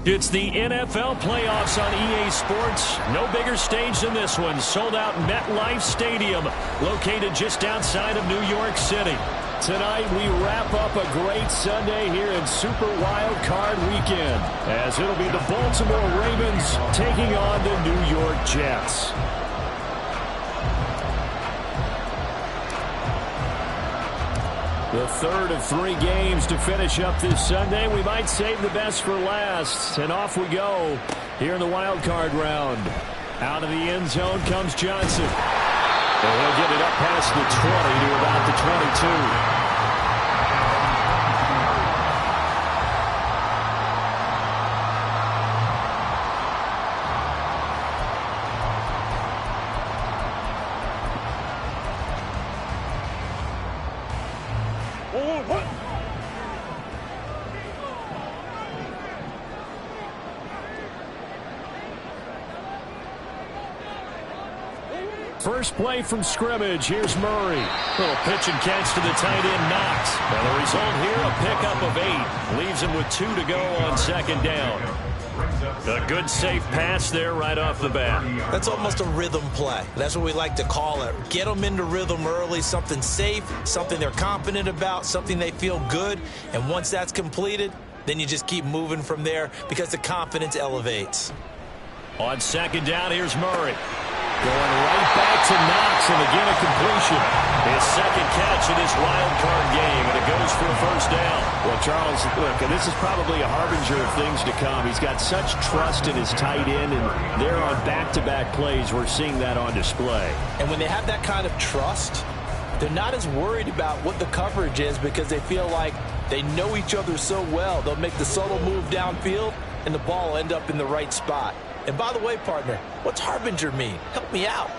It's the NFL playoffs on EA Sports. No bigger stage than this one. Sold out MetLife Stadium, located just outside of New York City. Tonight, we wrap up a great Sunday here in Super Wild Card Weekend, as it'll be the Baltimore Ravens taking on the New York Jets. The third of 3 games to finish up this Sunday. We might save the best for last. And off we go here in the wild card round. Out of the end zone comes Johnson. And he'll get it up past the 20 to about the 22. First play from scrimmage. Here's Murray. Little pitch and catch to the tight end, Knox. And the result here, a pickup of 8. Leaves him with 2 to go on second down. A good, safe pass there right off the bat. That's almost a rhythm play. That's what we like to call it. Get them into rhythm early, something safe, something they're confident about, something they feel good. And once that's completed, then you just keep moving from there because the confidence elevates. On second down, here's Murray. Going right back to Knox, and again a completion. His second catch in this wild card game, and it goes for a first down. Well, Charles, look, this is probably a harbinger of things to come. He's got such trust in his tight end, and they're on back-to-back plays. We're seeing that on display. And when they have that kind of trust, they're not as worried about what the coverage is because they feel like they know each other so well. They'll make the subtle move downfield, and the ball will end up in the right spot. And by the way, partner, what's harbinger mean? Help me out.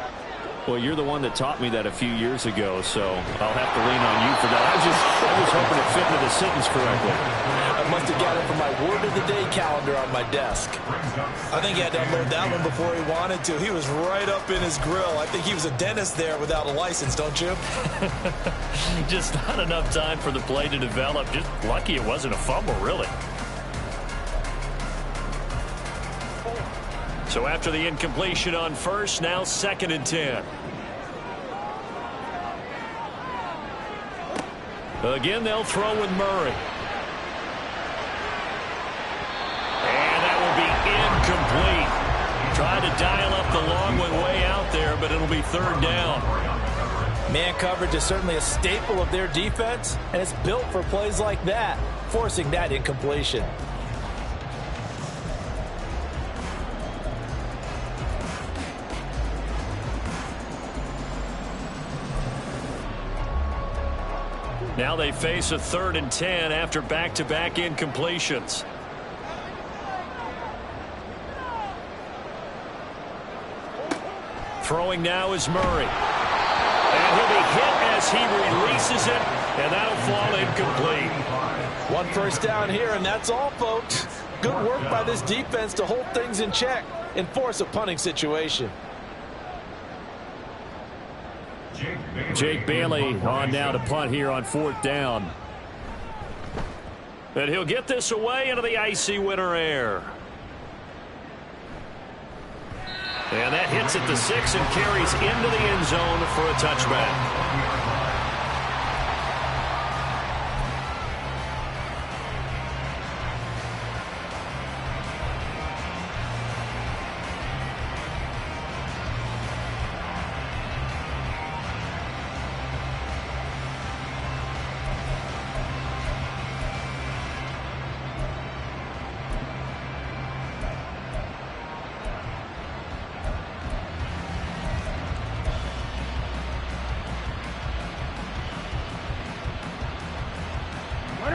Well, you're the one that taught me that a few years ago, so I'll have to lean on you for that. I was hoping it fit into the sentence correctly. I must have got it from my word of the day calendar on my desk. I think he had to unload that one before he wanted to. He was right up in his grill. I think he was a dentist there without a license, don't you? Just not enough time for the play to develop. Just lucky it wasn't a fumble, really. So after the incompletion on first, now 2nd and 10. Again, they'll throw with Murray. And that will be incomplete. Tried to dial up the long way out there, but it'll be 3rd down. Man coverage is certainly a staple of their defense, and it's built for plays like that, forcing that incompletion. Now they face a 3rd and 10 after back-to-back incompletions. Throwing now is Murray. And he'll be hit as he releases it, and that'll fall incomplete. 1 first down here, and that's all, folks. Good work by this defense to hold things in check and force a punting situation. Jake Bailey on now to punt here on 4th down. And he'll get this away into the icy winter air. And that hits at the 6 and carries into the end zone for a touchback.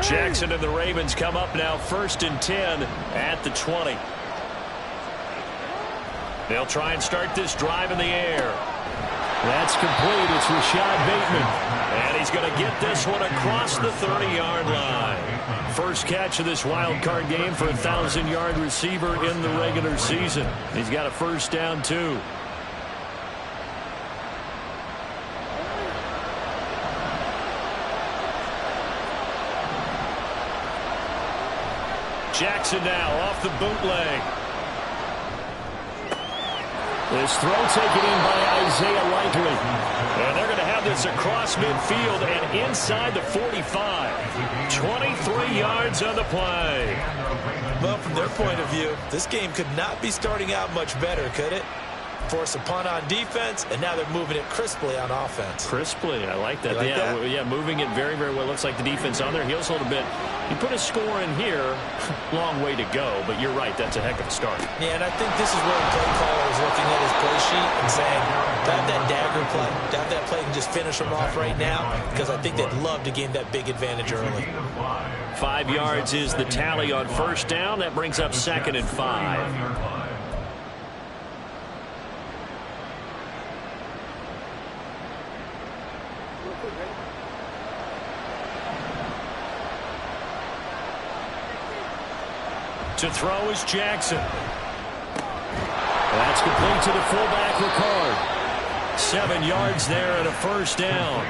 Jackson and the Ravens come up now 1st and 10 at the 20. They'll try and start this drive in the air. That's complete. It's Rashad Bateman. And he's going to get this one across the 30-yard line. First catch of this wild card game for a 1,000-yard receiver in the regular season. He's got a first down, too. Jackson now off the bootleg. This throw taken in by Isaiah Likely. And they're going to have this across midfield and inside the 45. 23 yards on the play. Well, from their point of view, this game could not be starting out much better, could it? Force a punt on defense, and now they're moving it crisply on offense. Crisply, I like that. Like that? Yeah, moving it very, very well. Looks like the defense on their heels a little bit. You put a score in here, long way to go, but you're right, that's a heck of a start. Yeah, and I think this is where the play caller is looking at his play sheet and saying, got that dagger play, got that play and just finish them off right now, because I think they'd love to gain that big advantage early. 5 yards is the tally on first down. That brings up 2nd and 5. To throw is Jackson. That's complete to the fullback, Ricard. 7 yards there and a first down.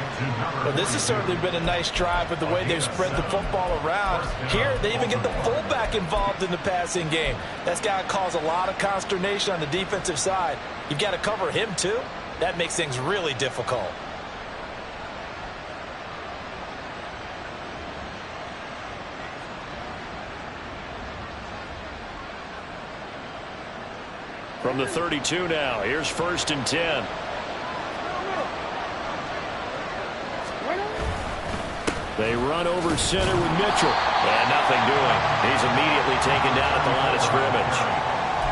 Well, this has certainly been a nice drive with the way they've spread the football around. Here, they even get the fullback involved in the passing game. That's got to cause a lot of consternation on the defensive side. You've got to cover him, too. That makes things really difficult. From the 32 now, here's 1st and 10. They run over center with Mitchell. And nothing doing. He's immediately taken down at the line of scrimmage.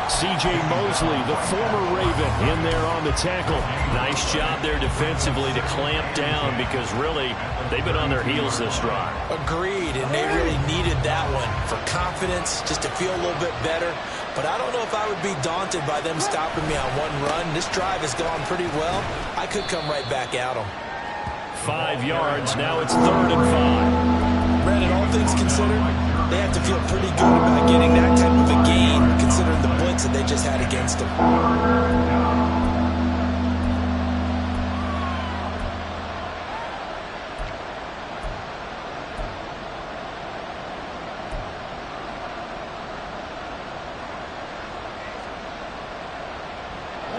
C.J. Mosley, the former Raven, in there on the tackle. Nice job there defensively to clamp down because really they've been on their heels this drive. Agreed, and they really needed that one for confidence, just to feel a little bit better. But I don't know if I would be daunted by them stopping me on one run. This drive has gone pretty well. I could come right back at them. 5 yards. Now it's 3rd and 5. Brandon, all things considered, they have to feel pretty good about getting that type of a gain, considering the blitz that they just had against them.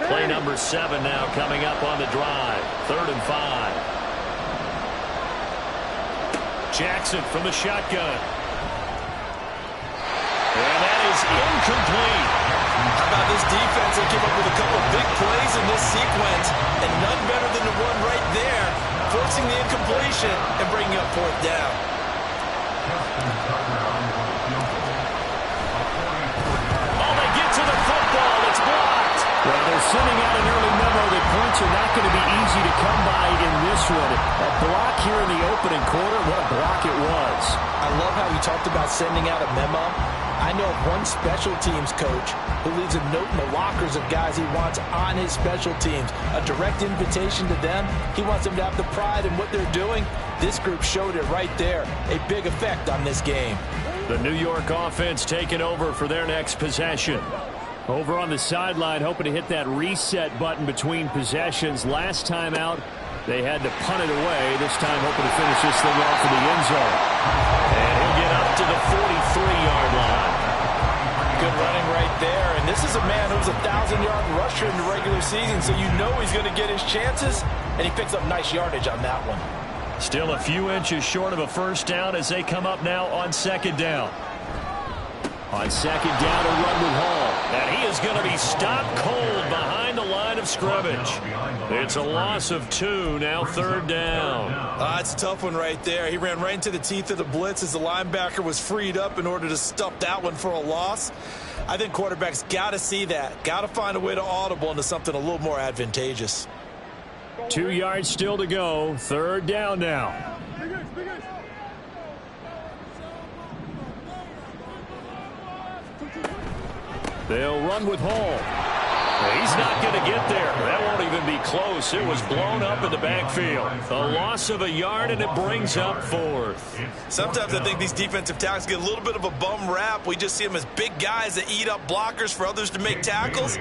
Play number 7 now coming up on the drive. 3rd and 5. Jackson from the shotgun. And that is incomplete. How about this defense? They came up with a couple of big plays in this sequence, and none better than the one right there, forcing the incompletion and bringing up 4th down. Oh, they get to the football. It's blocked. Well, they're sending out an early memo that points are not going to be easy to come by in this one. A block here in the opening quarter. What a block it was. I love how he talked about sending out a memo. I know of one special teams coach who leaves a note in the lockers of guys he wants on his special teams. A direct invitation to them. He wants them to have the pride in what they're doing. This group showed it right there. A big effect on this game. The New York offense taking over for their next possession. Over on the sideline, hoping to hit that reset button between possessions. Last time out, they had to punt it away. This time, hoping to finish this thing off in the end zone. And he'll get up to the 43-yard line. Good running right there. And this is a man who's a 1,000-yard rusher in the regular season, so you know he's going to get his chances, and he picks up nice yardage on that one. Still a few inches short of a first down as they come up now on 2nd down. On 2nd down, a run with Hall. And he is going to be stopped cold behind the line of scrimmage. It's a loss of 2, now 3rd down. It's a tough one right there. He ran right into the teeth of the blitz as the linebacker was freed up in order to stuff that one for a loss. I think quarterbacks got to see that. Got to find a way to audible into something a little more advantageous. 2 yards still to go. 3rd down now. They'll run with Hall. He's not going to get there. That won't even be close. It was blown up in the backfield. A loss of a yard, and it brings up 4th. Sometimes I think these defensive tackles get a little bit of a bum rap. We just see them as big guys that eat up blockers for others to make tackles.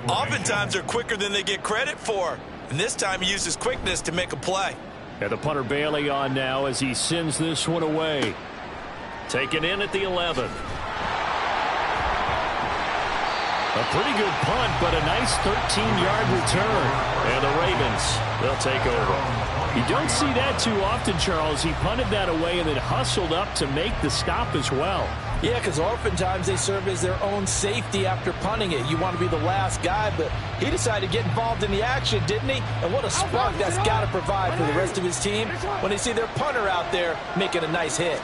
Oftentimes they're quicker than they get credit for. And this time he used his quickness to make a play. And the punter Bailey on now as he sends this one away. Taken in at the 11. A pretty good punt, but a nice 13-yard return. And the Ravens, they'll take over. You don't see that too often, Charles. He punted that away and then hustled up to make the stop as well. Yeah, because oftentimes they serve as their own safety after punting it. You want to be the last guy, but he decided to get involved in the action, didn't he? And what a spark that's got to provide for the rest of his team when they see their punter out there making a nice hit.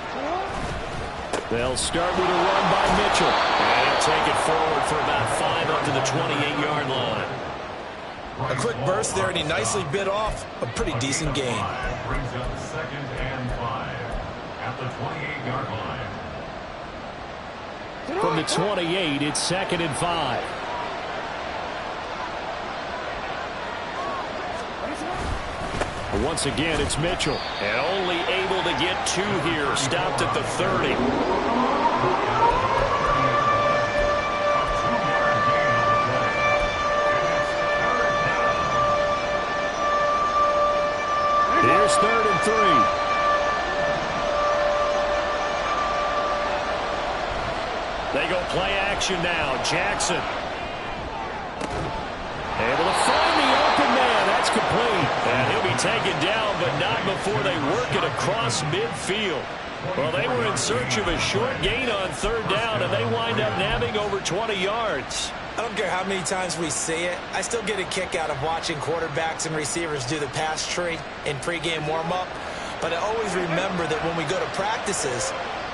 They'll start with a run by Mitchell. And he'll take it forward for about 5 up to the 28-yard line. A quick burst there, and he nicely bit off a pretty decent gain. That brings up 2nd and 5 at the 28-yard line. From the 28, it's 2nd and 5. Once again, it's Mitchell. And only able to get 2 here. Stopped at the 30. Here's 3rd and 3. They go play action now. Jackson. Able to find the open man. That's complete. And he'll be taken down, but not before they work it across midfield. Well, they were in search of a short gain on 3rd down, and they wind up nabbing over 20 yards. I don't care how many times we see it. I still get a kick out of watching quarterbacks and receivers do the pass tree in pregame warm-up. But I always remember that when we go to practices,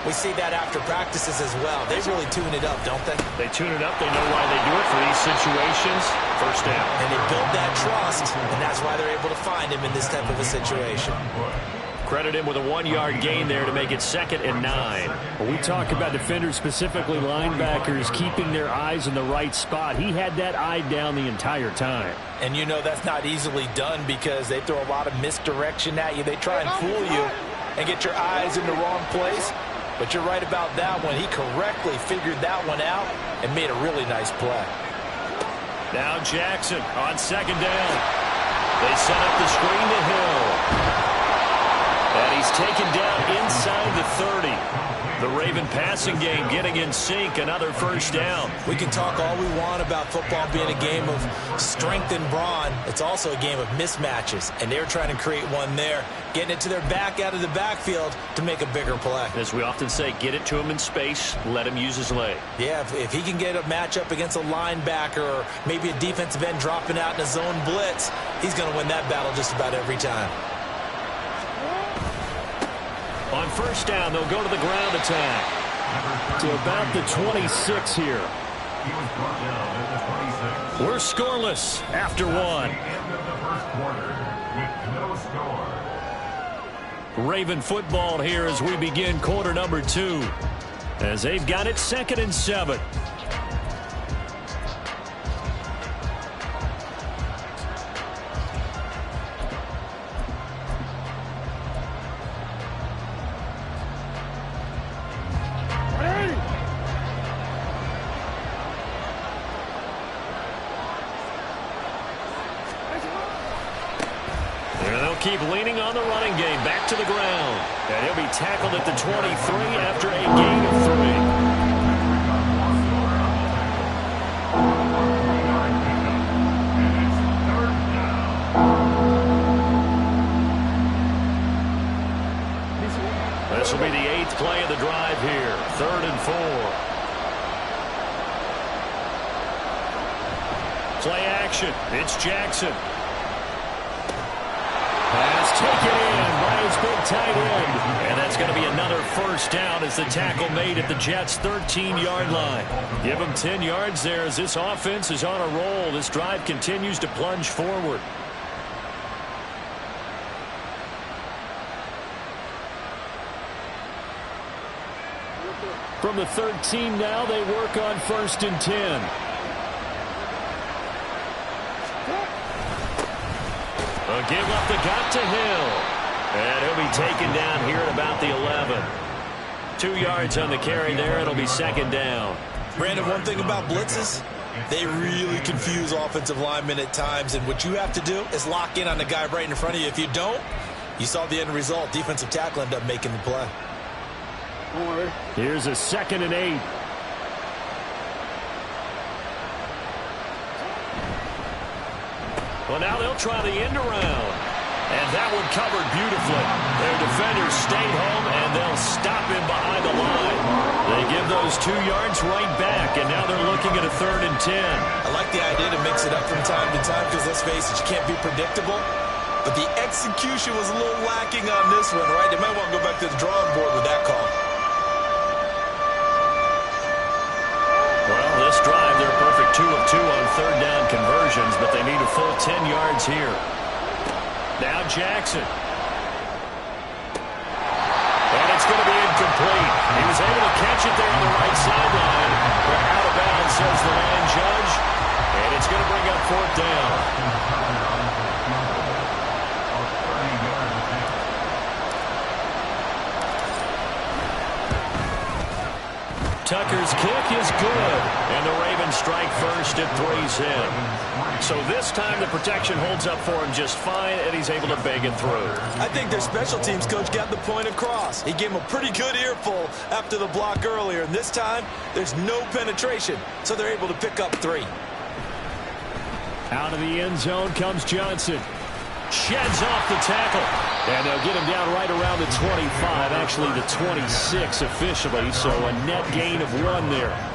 we see that after practices as well. They really tune it up, don't they? They tune it up. They know why they do it for these situations. 1st down. And they build that trust, and that's why they're able to find him in this type of a situation. Credit him with a 1-yard gain there to make it 2nd and 9. When we talk about defenders, specifically linebackers, keeping their eyes in the right spot, he had that eye down the entire time. And you know that's not easily done because they throw a lot of misdirection at you. They try and fool you and get your eyes in the wrong place. But you're right about that one. He correctly figured that one out and made a really nice play. Now Jackson on 2nd down. They set up the screen to Hill. And he's taken down inside the 30. The Raven passing game getting in sync. Another 1st down. We can talk all we want about football being a game of strength and brawn. It's also a game of mismatches. And they're trying to create one there. Getting it to their back out of the backfield to make a bigger play. As we often say, get it to him in space. Let him use his leg. Yeah, if he can get a matchup against a linebacker or maybe a defensive end dropping out in a zone blitz, he's going to win that battle just about every time. On 1st down, they'll go to the ground attack. To about the 26 here. We're scoreless after 1. Raven football here as we begin quarter number 2. As they've got it 2nd and 7. Keep leaning on the running game. Back to the ground. And he'll be tackled at the 23 after a gain of 3. This will be the 8th play of the drive here. 3rd and 4. Play action. It's Jackson. Pass taken in by his big tight end. And that's going to be another 1st down as the tackle made at the Jets' 13-yard line. Give them 10 yards there as this offense is on a roll. This drive continues to plunge forward. From the 13 now, they work on 1st and 10. A give up the gut to Hill. And he'll be taken down here at about the 11. 2 yards on the carry there. It'll be 2nd down. Brandon, one thing about blitzes, they really confuse offensive linemen at times. And what you have to do is lock in on the guy right in front of you. If you don't, you saw the end result. Defensive tackle ended up making the play. Here's a 2nd and 8. Well, now they'll try the end around. And that one covered beautifully. Their defenders stayed home, and they'll stop him behind the line. They give those 2 yards right back, and now they're looking at a 3rd and 10. I like the idea to mix it up from time to time because, let's face it, you can't be predictable. But the execution was a little lacking on this one, right? They might want to go back to the drawing board with that call. Well, this drive, they're perfect 2 of 2 on 3rd down conversions, but they need a full 10 yards here. Now Jackson. And it's going to be incomplete. He was able to catch it there on the right sideline. But out of bounds, says the line judge. And it's going to bring up 4th down. Tucker's kick is good. And the Ravens strike first at 3's in. So this time the protection holds up for him just fine, and he's able to bang it through. I think their special teams coach got the point across. He gave him a pretty good earful after the block earlier, and this time there's no penetration, so they're able to pick up 3. Out of the end zone comes Johnson. Sheds off the tackle. And they'll get him down right around the 25, actually the 26 officially, so a net gain of 1 there.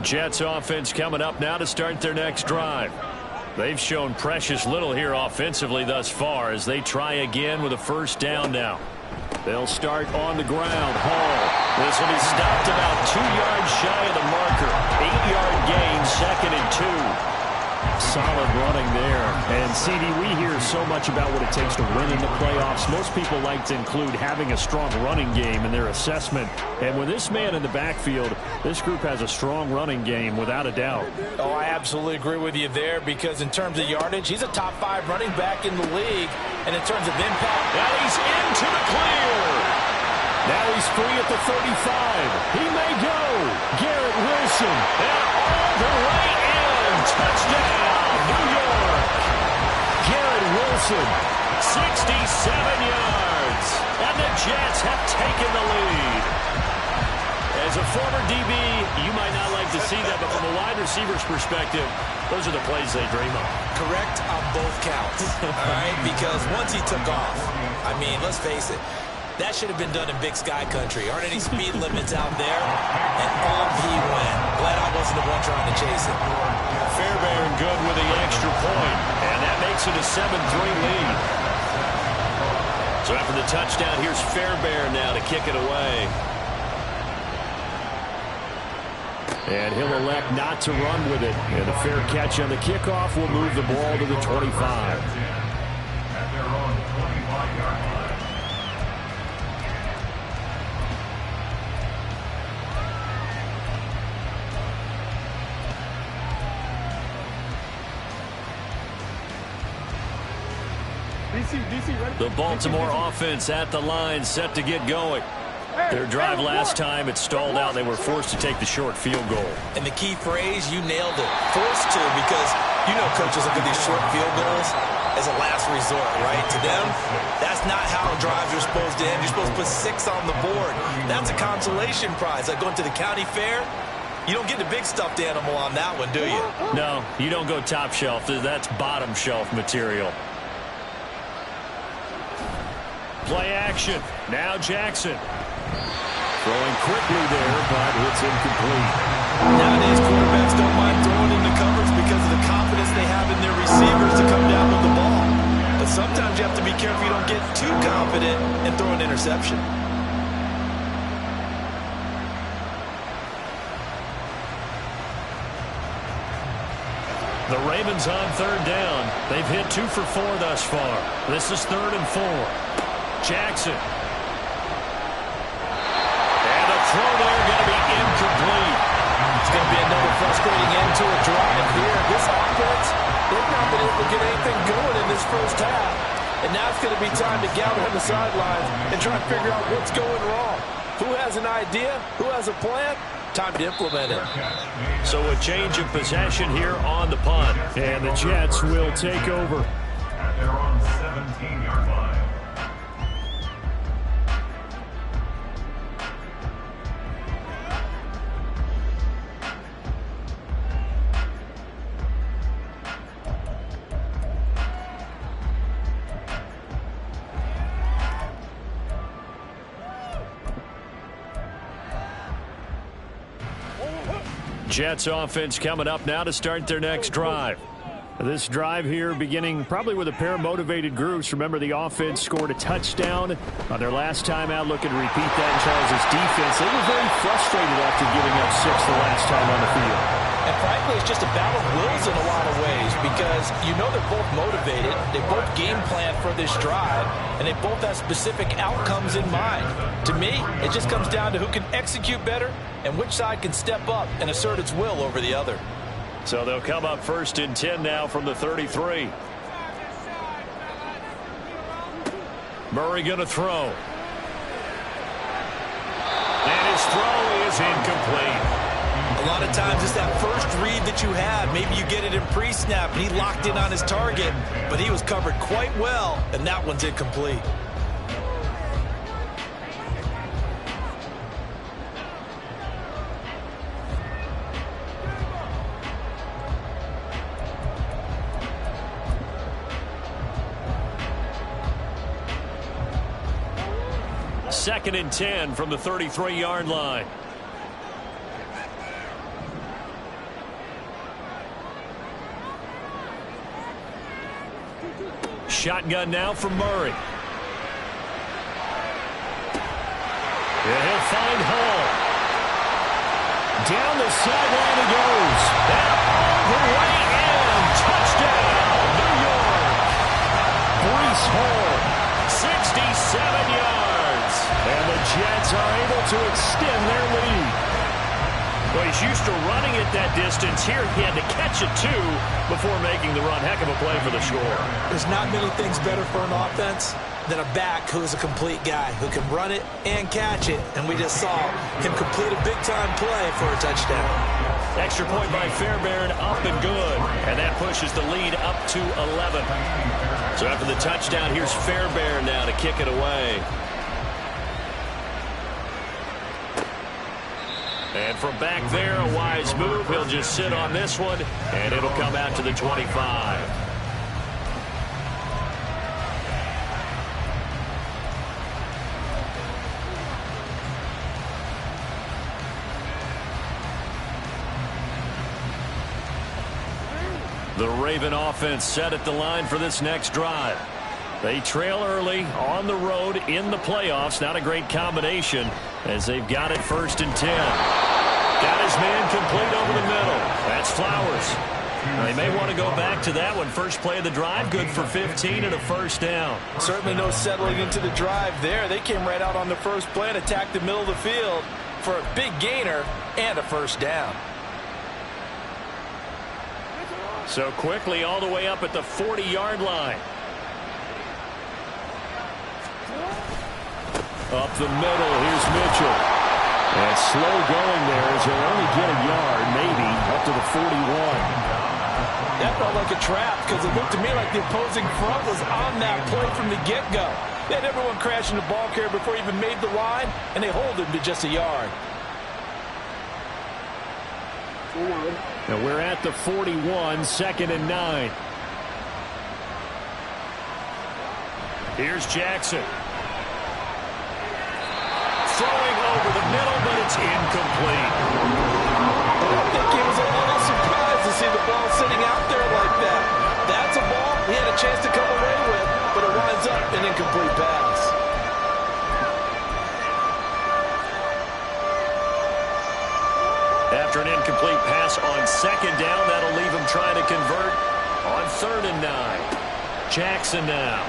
Jets offense coming up now to start their next drive. They've shown precious little here offensively thus far as they try again with a 1st down now. They'll start on the ground. Hall. This will be stopped about 2 yards shy of the marker. 8-yard gain, 2nd and 2. Solid running there. And, CD, we hear so much about what it takes to win in the playoffs. Most people like to include having a strong running game in their assessment. And with this man in the backfield, this group has a strong running game without a doubt. Oh, I absolutely agree with you there because in terms of yardage, he's a top 5 running back in the league. And in terms of impact, now he's into the clear. Now he's free at the 35. He may go. Garrett Wilson. And all the way in. Touchdown, New York. Garrett Wilson, 67 yards. And the Jets have taken the lead. As a former DB, you might not like to see that, but from a wide receiver's perspective, those are the plays they dream of. Correct on both counts, all right? Because once he took off, I mean, let's face it, that should have been done in Big Sky Country. Aren't any speed limits out there? And off he went. Glad I wasn't the one trying to chase it. Fairbairn good with the extra point, and that makes it a 7-3 lead. So after the touchdown, here's Fairbairn now to kick it away. And he'll elect not to run with it. And a fair catch on the kickoff will move the ball to the 25. At their own 25-yard line. The Baltimore offense at the line, set to get going. Their drive last time, it stalled out. They were forced to take the short field goal. And the key phrase, you nailed it. Forced to, because you know coaches look at these short field goals as a last resort, right? To them, that's not how drives are supposed to end. You're supposed to put 6 on the board. That's a consolation prize. Like going to the county fair, you don't get the big stuffed animal on that one, do you? No, you don't go top shelf. That's bottom shelf material. Play action. Now Jackson. Throwing quickly there, but it's incomplete. Nowadays, quarterbacks don't mind throwing into coverage because of the confidence they have in their receivers to come down with the ball. But sometimes you have to be careful you don't get too confident and throw an interception. The Ravens on 3rd down. They've hit 2 for 4 thus far. This is 3rd and 4. Jackson. And a throw there going to be incomplete. It's going to be another frustrating end to a drive here. This offense, they've not been able to get anything going in this first half. And now it's going to be time to gather on the sidelines and try and figure out what's going wrong. Who has an idea? Who has a plan? Time to implement it. So a change of possession here on the punt. And the Jets will take over. At their own 17-yard line. Jets offense coming up now to start their next drive. This drive here beginning probably with a pair of motivated groups. Remember, the offense scored a touchdown on their last time out, looking to repeat that in Charles' defense. They were very frustrated after giving up 6 the last time on the field. And frankly, it's just a battle of wills in a lot of ways because you know they're both motivated, they both game plan for this drive, and they both have specific outcomes in mind. To me, it just comes down to who can execute better and which side can step up and assert its will over the other. So they'll come up 1st and 10 now from the 33. Murray going to throw. And his throw is incomplete. A lot of times it's that first read that you have. Maybe you get it in pre-snap and he locked in on his target, but he was covered quite well, and that one's incomplete. Second and 10 from the 33-yard line. Shotgun now from Murray. And he'll find Hall. Down the sideline he goes. And all the way in. Touchdown, New York. Breece Hall, 67 yards. And the Jets are able to extend their lead. Well, he's used to running it that distance. Here he had to catch it, too, before making the run. Heck of a play for the score. There's not many things better for an offense than a back who is a complete guy who can run it and catch it. And we just saw him complete a big-time play for a touchdown. Extra point by Fairbairn, up and good. And that pushes the lead up to 11. So after the touchdown, here's Fairbairn now to kick it away. And from back there, a wise move. He'll just sit on this one, and it'll come out to the 25. The Raven offense set at the line for this next drive. They trail early on the road in the playoffs. Not a great combination as they've got it 1st and 10. Got his man complete over the middle. That's Flowers. They may want to go back to that one. First play of the drive, good for 15 and a 1st down. Certainly no settling into the drive there. They came right out on the first play and attacked the middle of the field for a big gainer and a 1st down. So quickly all the way up at the 40-yard line. Up the middle, here's Mitchell. And slow going there as he'll only get a yard, maybe, up to the 41. That felt like a trap because it looked to me like the opposing front was on that play from the get-go. They had everyone crashing the ball carrier before he even made the line, and they hold him to just a yard. Now we're at the 41, 2nd and 9. Here's Jackson. Throwing over the middle, but it's incomplete. I think he was a little surprised to see the ball sitting out there like that. That's a ball he had a chance to come away with, but it winds up an incomplete pass. After an incomplete pass on 2nd down, that'll leave him trying to convert on 3rd and 9. Jackson now.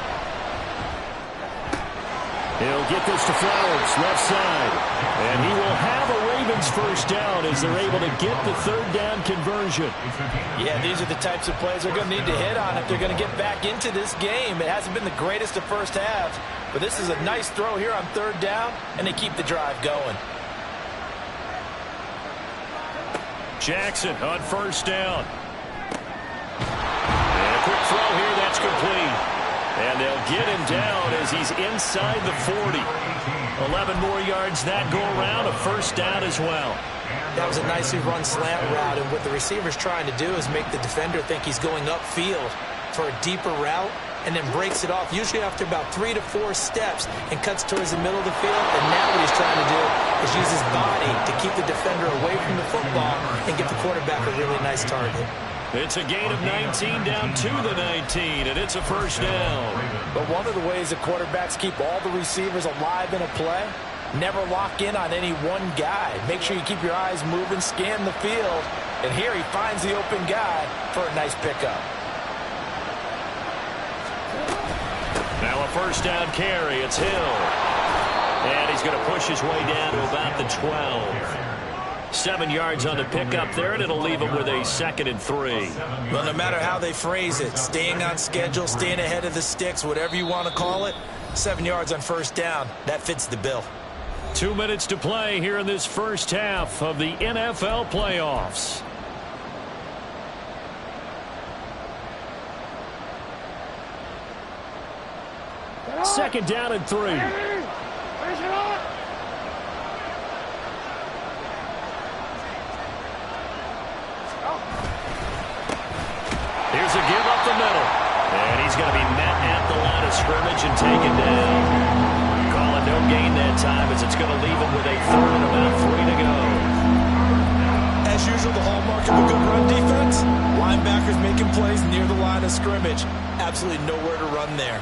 He'll get this to Flowers, left side. And he will have a Ravens first down as they're able to get the third down conversion. Yeah, these are the types of plays they're going to need to hit on if they're going to get back into this game. It hasn't been the greatest of first halves, but this is a nice throw here on third down, and they keep the drive going. Jackson on first down. And a quick throw here, that's complete. And they'll get him down as he's inside the 40. 11 more yards that go around, a first down as well. That was a nicely run slant route, and what the receiver's trying to do is make the defender think he's going upfield for a deeper route and then breaks it off, usually after about 3 to 4 steps, and cuts towards the middle of the field. And now what he's trying to do is use his body to keep the defender away from the football and give the quarterback a really nice target. It's a gain of 19 down to the 19, and it's a first down. But one of the ways the quarterbacks keep all the receivers alive in a play, never lock in on any one guy. Make sure you keep your eyes moving, scan the field, and here he finds the open guy for a nice pickup. Now a first down carry, it's Hill. And he's going to push his way down to about the 12. 7 yards on the pickup there, and it'll leave him with a 2nd and 3. Well, no matter how they phrase it, staying on schedule, staying ahead of the sticks, whatever you want to call it, 7 yards on first down, that fits the bill. 2 minutes to play here in this first half of the NFL playoffs. Second down and 3. Here's a give up the middle. And he's going to be met at the line of scrimmage and taken down. Calling no gain that time as it's going to leave him with a 3rd and about 3 to go. As usual, the hallmark of a good run defense, linebackers making plays near the line of scrimmage. Absolutely nowhere to run there.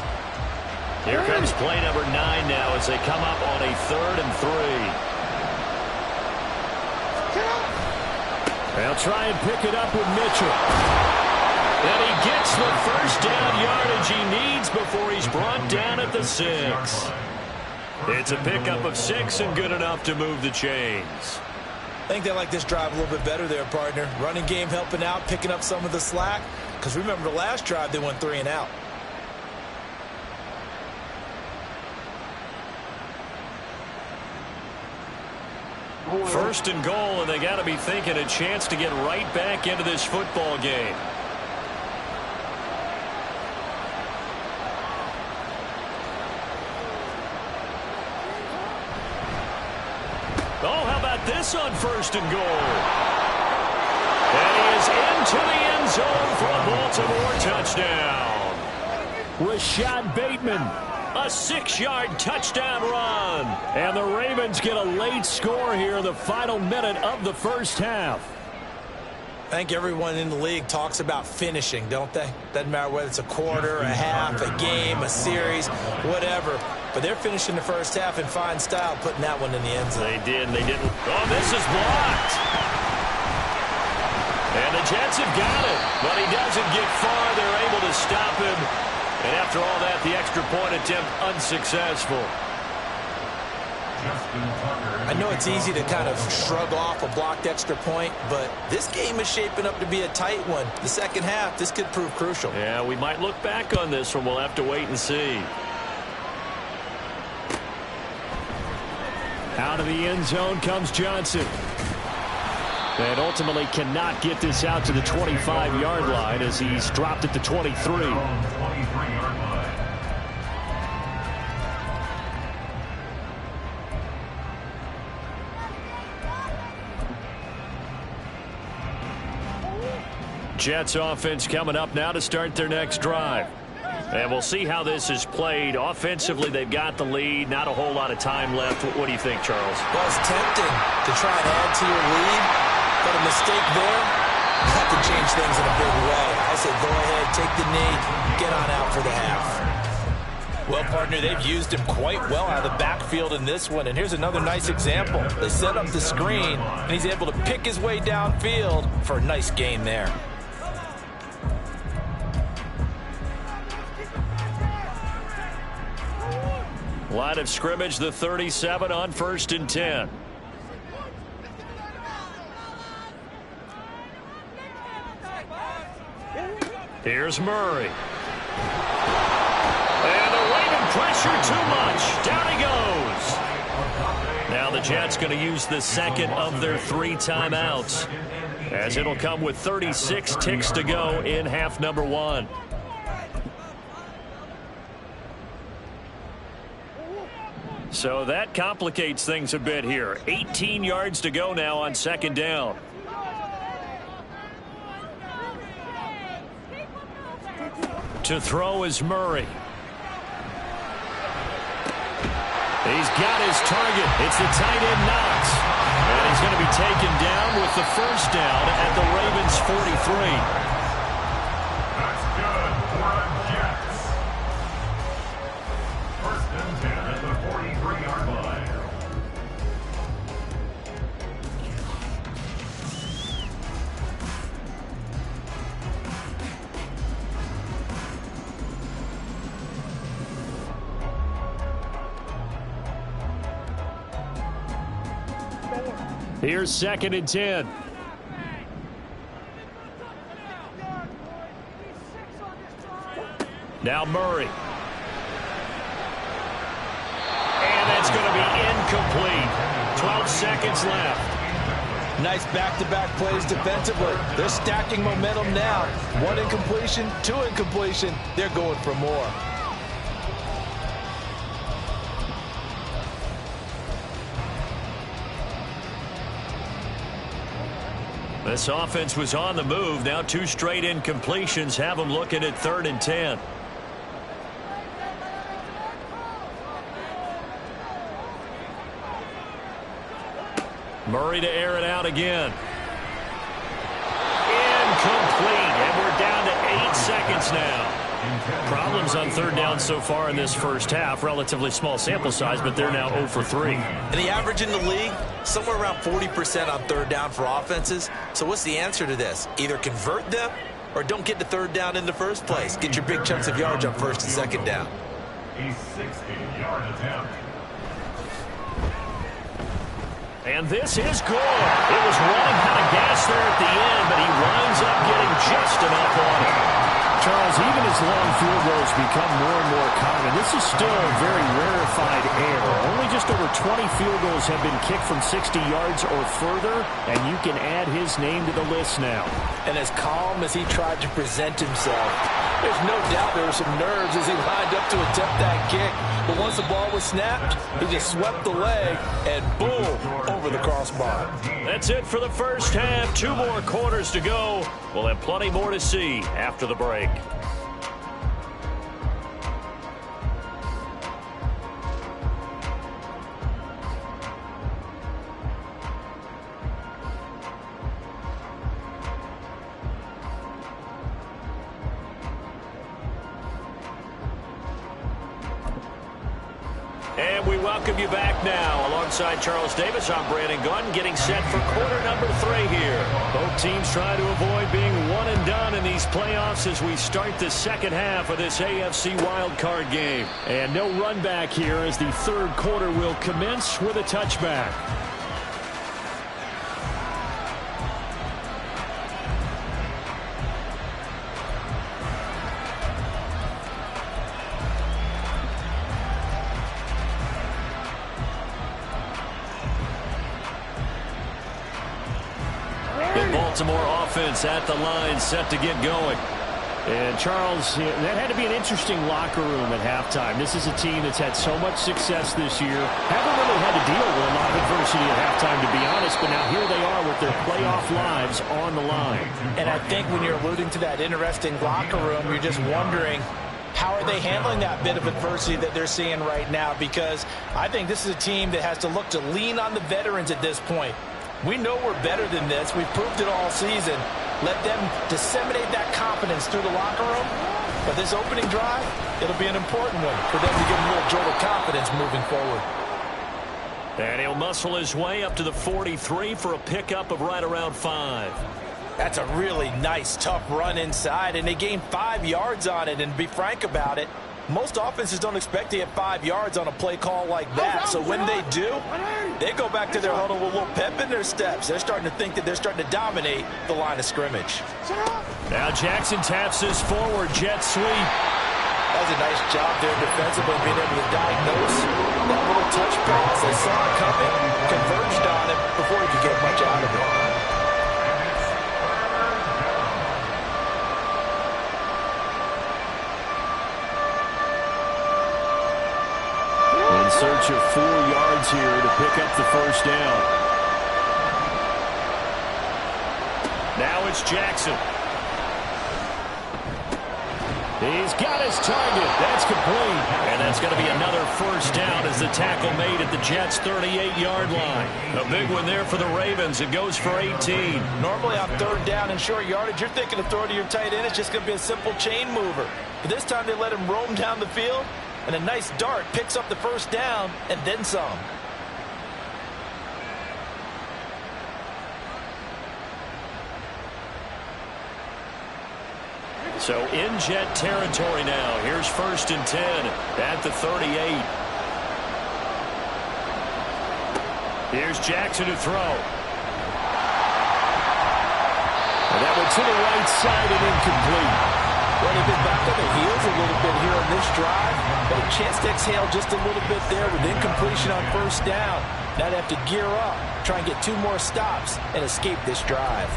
Here comes play number 9 now as they come up on a 3rd and 3. They'll try and pick it up with Mitchell. And he gets the first down yardage he needs before he's brought down at the 6. It's a pickup of 6 and good enough to move the chains. I think they like this drive a little bit better there, partner. Running game helping out, picking up some of the slack. Because remember the last drive, they went 3 and out. First and goal, and they got to be thinking a chance to get right back into this football game. Oh, how about this on first and goal? And he is into the end zone for a Baltimore touchdown. Rashad Bateman. A 6-yard touchdown run. And the Ravens get a late score here in the final minute of the first half. I think everyone in the league talks about finishing, don't they? Doesn't matter whether it's a quarter, a half, a game, a series, whatever. But they're finishing the first half in fine style, putting that one in the end zone. They did, and they didn't. Oh, this is blocked. And the Jets have got it, but he doesn't get far. They're able to stop him. And after all that, the extra point attempt unsuccessful. I know it's easy to kind of shrug off a blocked extra point, but this game is shaping up to be a tight one. The second half, this could prove crucial. Yeah, we might look back on this one. We'll have to wait and see. Out of the end zone comes Johnson. And ultimately cannot get this out to the 25-yard line as he's dropped at the 23. Jets offense coming up now to start their next drive. And we'll see how this is played. Offensively, they've got the lead. Not a whole lot of time left. What do you think, Charles? Well, it's tempting to try and add to your lead, but a mistake there, that could change things in a big way. I say go ahead, take the knee, get on out for the half. Well, partner, they've used him quite well out of the backfield in this one. And here's another nice example. They set up the screen, and he's able to pick his way downfield for a nice gain there. Line of scrimmage, the 37 on 1st and 10. Here's Murray. And the Raven pressure too much. Down he goes. Now the Jets going to use the second of their 3 timeouts, as it'll come with 36 ticks to go in half number 1. So that complicates things a bit here. 18 yards to go now on 2nd down. To throw is Murray. He's got his target. It's the tight end Knox. And he's going to be taken down with the first down at the Ravens' 43. That's good for the Jets. 1st and 10 at the 43-yard line. Here's 2nd and 10. Now Murray. And that's going to be incomplete. 12 seconds left. Nice back-to-back plays defensively. They're stacking momentum now. 1 incompletion, 2 incompletion. They're going for more. This offense was on the move. Now 2 straight incompletions have them looking at 3rd and 10. Murray to air it out again. Incomplete. And we're down to 8 seconds now. Problems on 3rd down so far in this first half. Relatively small sample size, but they're now 0 for 3. And the average in the league, somewhere around 40% on 3rd down for offenses. So what's the answer to this? Either convert them or don't get to 3rd down in the first place. Get your big chunks of yards on 1st and 2nd down. A 60-yard attempt. And this is good. It was running out of gas there at the end, but he winds up getting just enough on it. Charles, even as long field goals become more and more common, this is still a very rarefied air. Only just over 20 field goals have been kicked from 60 yards or further, and you can add his name to the list now. And as calm as he tried to present himself, there's no doubt there were some nerves as he lined up to attempt that kick. But once the ball was snapped, he just swept the leg and boom, over the crossbar. That's it for the first half. 2 more quarters to go. We'll have plenty more to see after the break. And we welcome you back now. Alongside Charles Davis, I'm Brandon Gunn, getting set for quarter number 3 here. Both teams trying to avoid being one and done in these playoffs as we start the second half of this AFC wildcard game. And no run back here as the 3rd quarter will commence with a touchback. Baltimore offense at the line, set to get going. And Charles, that had to be an interesting locker room at halftime. This is a team that's had so much success this year. Haven't really had to deal with a lot of adversity at halftime, to be honest, but now here they are with their playoff lives on the line. And I think when you're alluding to that interesting locker room, you're just wondering, how are they handling that bit of adversity that they're seeing right now? Because I think this is a team that has to look to lean on the veterans at this point. We know we're better than this. We've proved it all season. Let them disseminate that confidence through the locker room. But this opening drive, it'll be an important one for them to get a little jolt of confidence moving forward. And he'll muscle his way up to the 43 for a pickup of right around 5. That's a really nice, tough run inside, and they gained 5 yards on it. And to be frank about it, Most offenses don't expect to get 5 yards on a play call like that. So when they do, they go back to their huddle with a little pep in their steps. They're starting to think that they're starting to dominate the line of scrimmage. Now Jackson taps this forward, jet sweep. That was a nice job there defensively, being able to diagnose that little touch pass. They saw it coming, converged on it before he could get much out of it. In search of 4 yards here to pick up the first down. Now it's Jackson. He's got his target. That's complete. And that's going to be another first down as the tackle made at the Jets' 38-yard line. A big one there for the Ravens. It goes for 18. Normally on third down and short yardage, you're thinking of throwing to your tight end. It's just going to be a simple chain mover. But this time they let him roam down the field, and a nice dart picks up the first down and then some. So in Jet territory now. Here's 1st and 10 at the 38. Here's Jackson to throw. And that went to the right side and incomplete. Well, they've been back on their heels a little bit here on this drive, but a chance to exhale just a little bit there with incompletion on first down. Now they have to gear up, try and get 2 more stops, and escape this drive.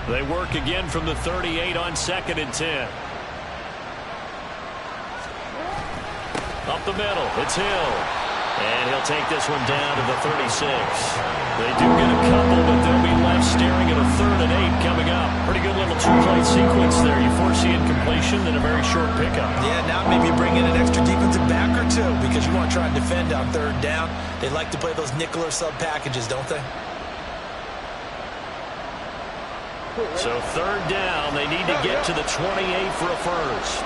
They work again from the 38 on 2nd and 10. Up the middle, it's Hill. And he'll take this one down to the 36. They do get a couple, but they'll be left staring at a 3rd and 8 coming up. Pretty good little 2-play sequence there. You foresee incompletion and a very short pickup. Yeah, now maybe bring in an extra defensive back or 2 because you want to try and defend on 3rd down. They like to play those nickel or sub packages, don't they? So 3rd down, they need to get to the 28 for a first.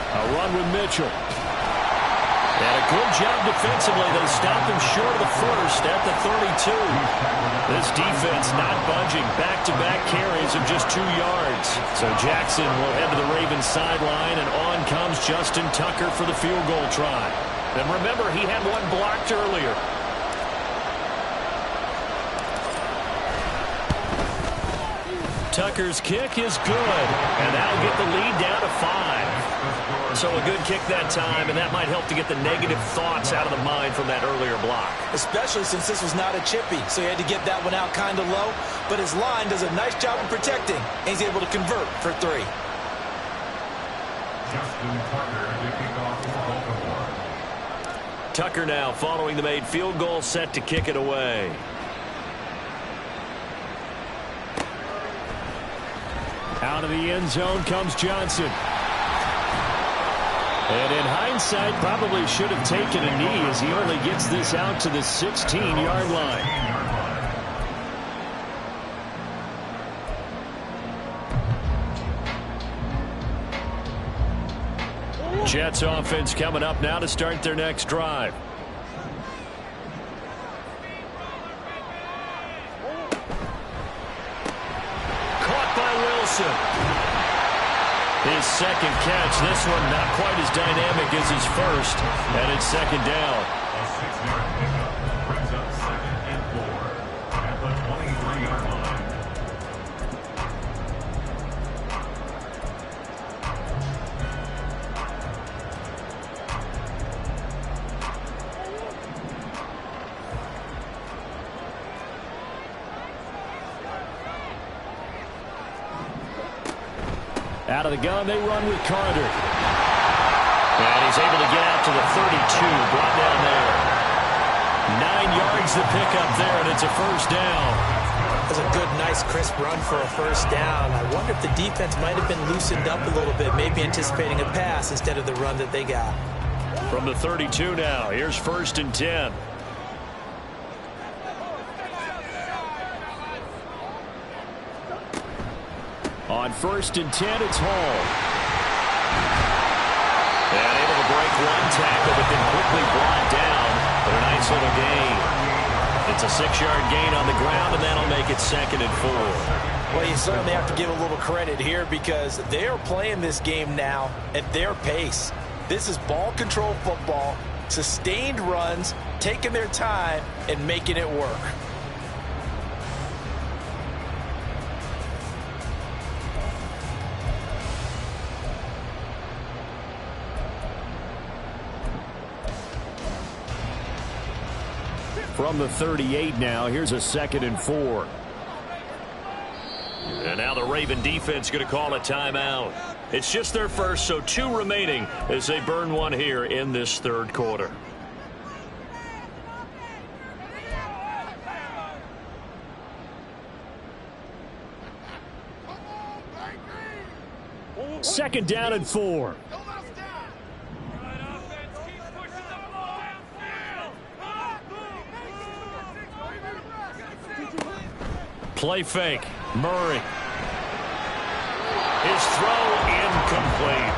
A run with Mitchell. And a good job defensively. They stopped him short of the first at the 32. This defense not budging. Back-to-back carries of just 2 yards. So Jackson will head to the Ravens sideline, and on comes Justin Tucker for the field goal try. And remember, he had one blocked earlier. Tucker's kick is good, and that'll get the lead down to 5. So a good kick that time, and that might help to get the negative thoughts out of the mind from that earlier block. Especially since this was not a chippy, so he had to get that one out kind of low. But his line does a nice job of protecting, and he's able to convert for 3. Tucker now following the made field goal, set to kick it away. Out of the end zone comes Johnson. And in hindsight, probably should have taken a knee as he only gets this out to the 16-yard line. Jets offense coming up now to start their next drive. His second catch. This one not quite as dynamic as his first. And it's 2nd down. A 6-yard pickup brings up 2nd and 4 at the 23-yard line. Out of the gun, they run with Carter. And he's able to get out to the 32, brought down there. 9 yards to pick up there, and it's a first down. That's a good, nice, crisp run for a first down. I wonder if the defense might have been loosened up a little bit, maybe anticipating a pass instead of the run that they got. From the 32 now, here's 1st and 10. On 1st and 10, it's Hall. And able to break one tackle, but then quickly brought down. But a nice little gain. It's a 6-yard gain on the ground, and that'll make it 2nd and 4. Well, you certainly have to give a little credit here because they are playing this game now at their pace. This is ball control football, sustained runs, taking their time, and making it work. From the 38 now, here's a 2nd and 4. And now the Raven defense going to call a timeout. It's just their first, so 2 remaining as they burn one here in this 3rd quarter. Second down and 4. Play fake. Murray. His throw incomplete.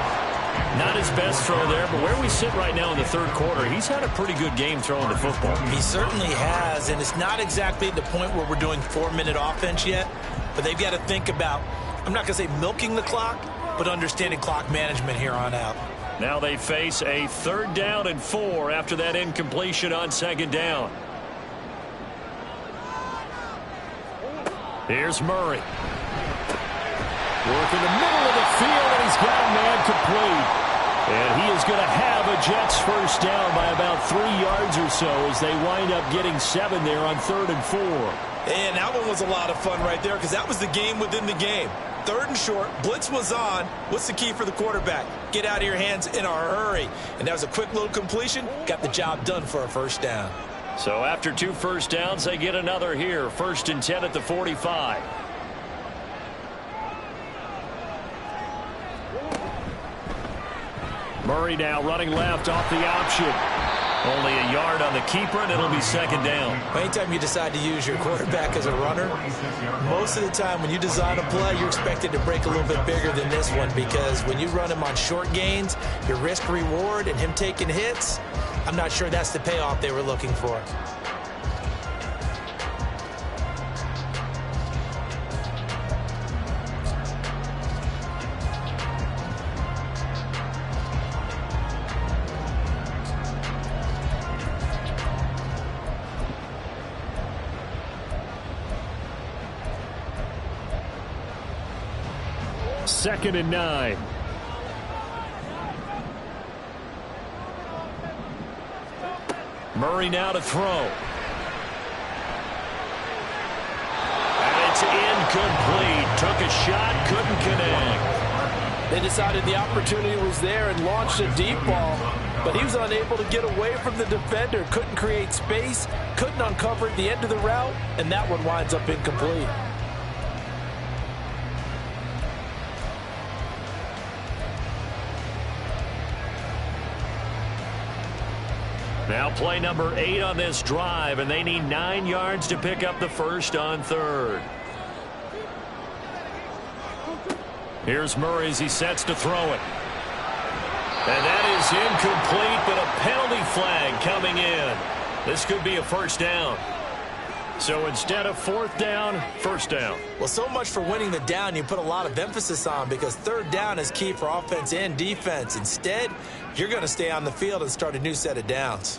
Not his best throw there, but where we sit right now in the 3rd quarter, he's had a pretty good game throwing the football. He certainly has, and it's not exactly at the point where we're doing 4-minute offense yet, but they've got to think about, I'm not going to say milking the clock, but understanding clock management here on out. Now they face a 3rd down and 4 after that incompletion on 2nd down. Here's Murray. Work in the middle of the field, and he's got a man complete. And he is going to have a Jets first down by about 3 yards or so as they wind up getting 7 there on 3rd and 4. And that one was a lot of fun right there because that was the game within the game. 3rd and short, blitz was on. What's the key for the quarterback? Get out of your hands in a hurry. And that was a quick little completion. Got the job done for a first down. So after 2 first downs, they get another here. 1st and 10 at the 45. Murray now running left off the option. Only a yard on the keeper, and it'll be 2nd down. Anytime you decide to use your quarterback as a runner, most of the time when you design a play, you're expected to break a little bit bigger than this one because when you run him on short gains, your risk-reward and him taking hits, I'm not sure that's the payoff they were looking for. Second and 9. Murray now to throw. And it's incomplete. Took a shot, couldn't connect. They decided the opportunity was there and launched a deep ball, but he was unable to get away from the defender. Couldn't create space, couldn't uncover at the end of the route, and that one winds up incomplete. Now play number 8 on this drive, and they need 9 yards to pick up the first on 3rd. Here's Murray as he sets to throw it. And that is incomplete, but a penalty flag coming in. This could be a first down. So instead of 4th down, first down. Well, so much for winning the down you put a lot of emphasis on because 3rd down is key for offense and defense. Instead, you're going to stay on the field and start a new set of downs.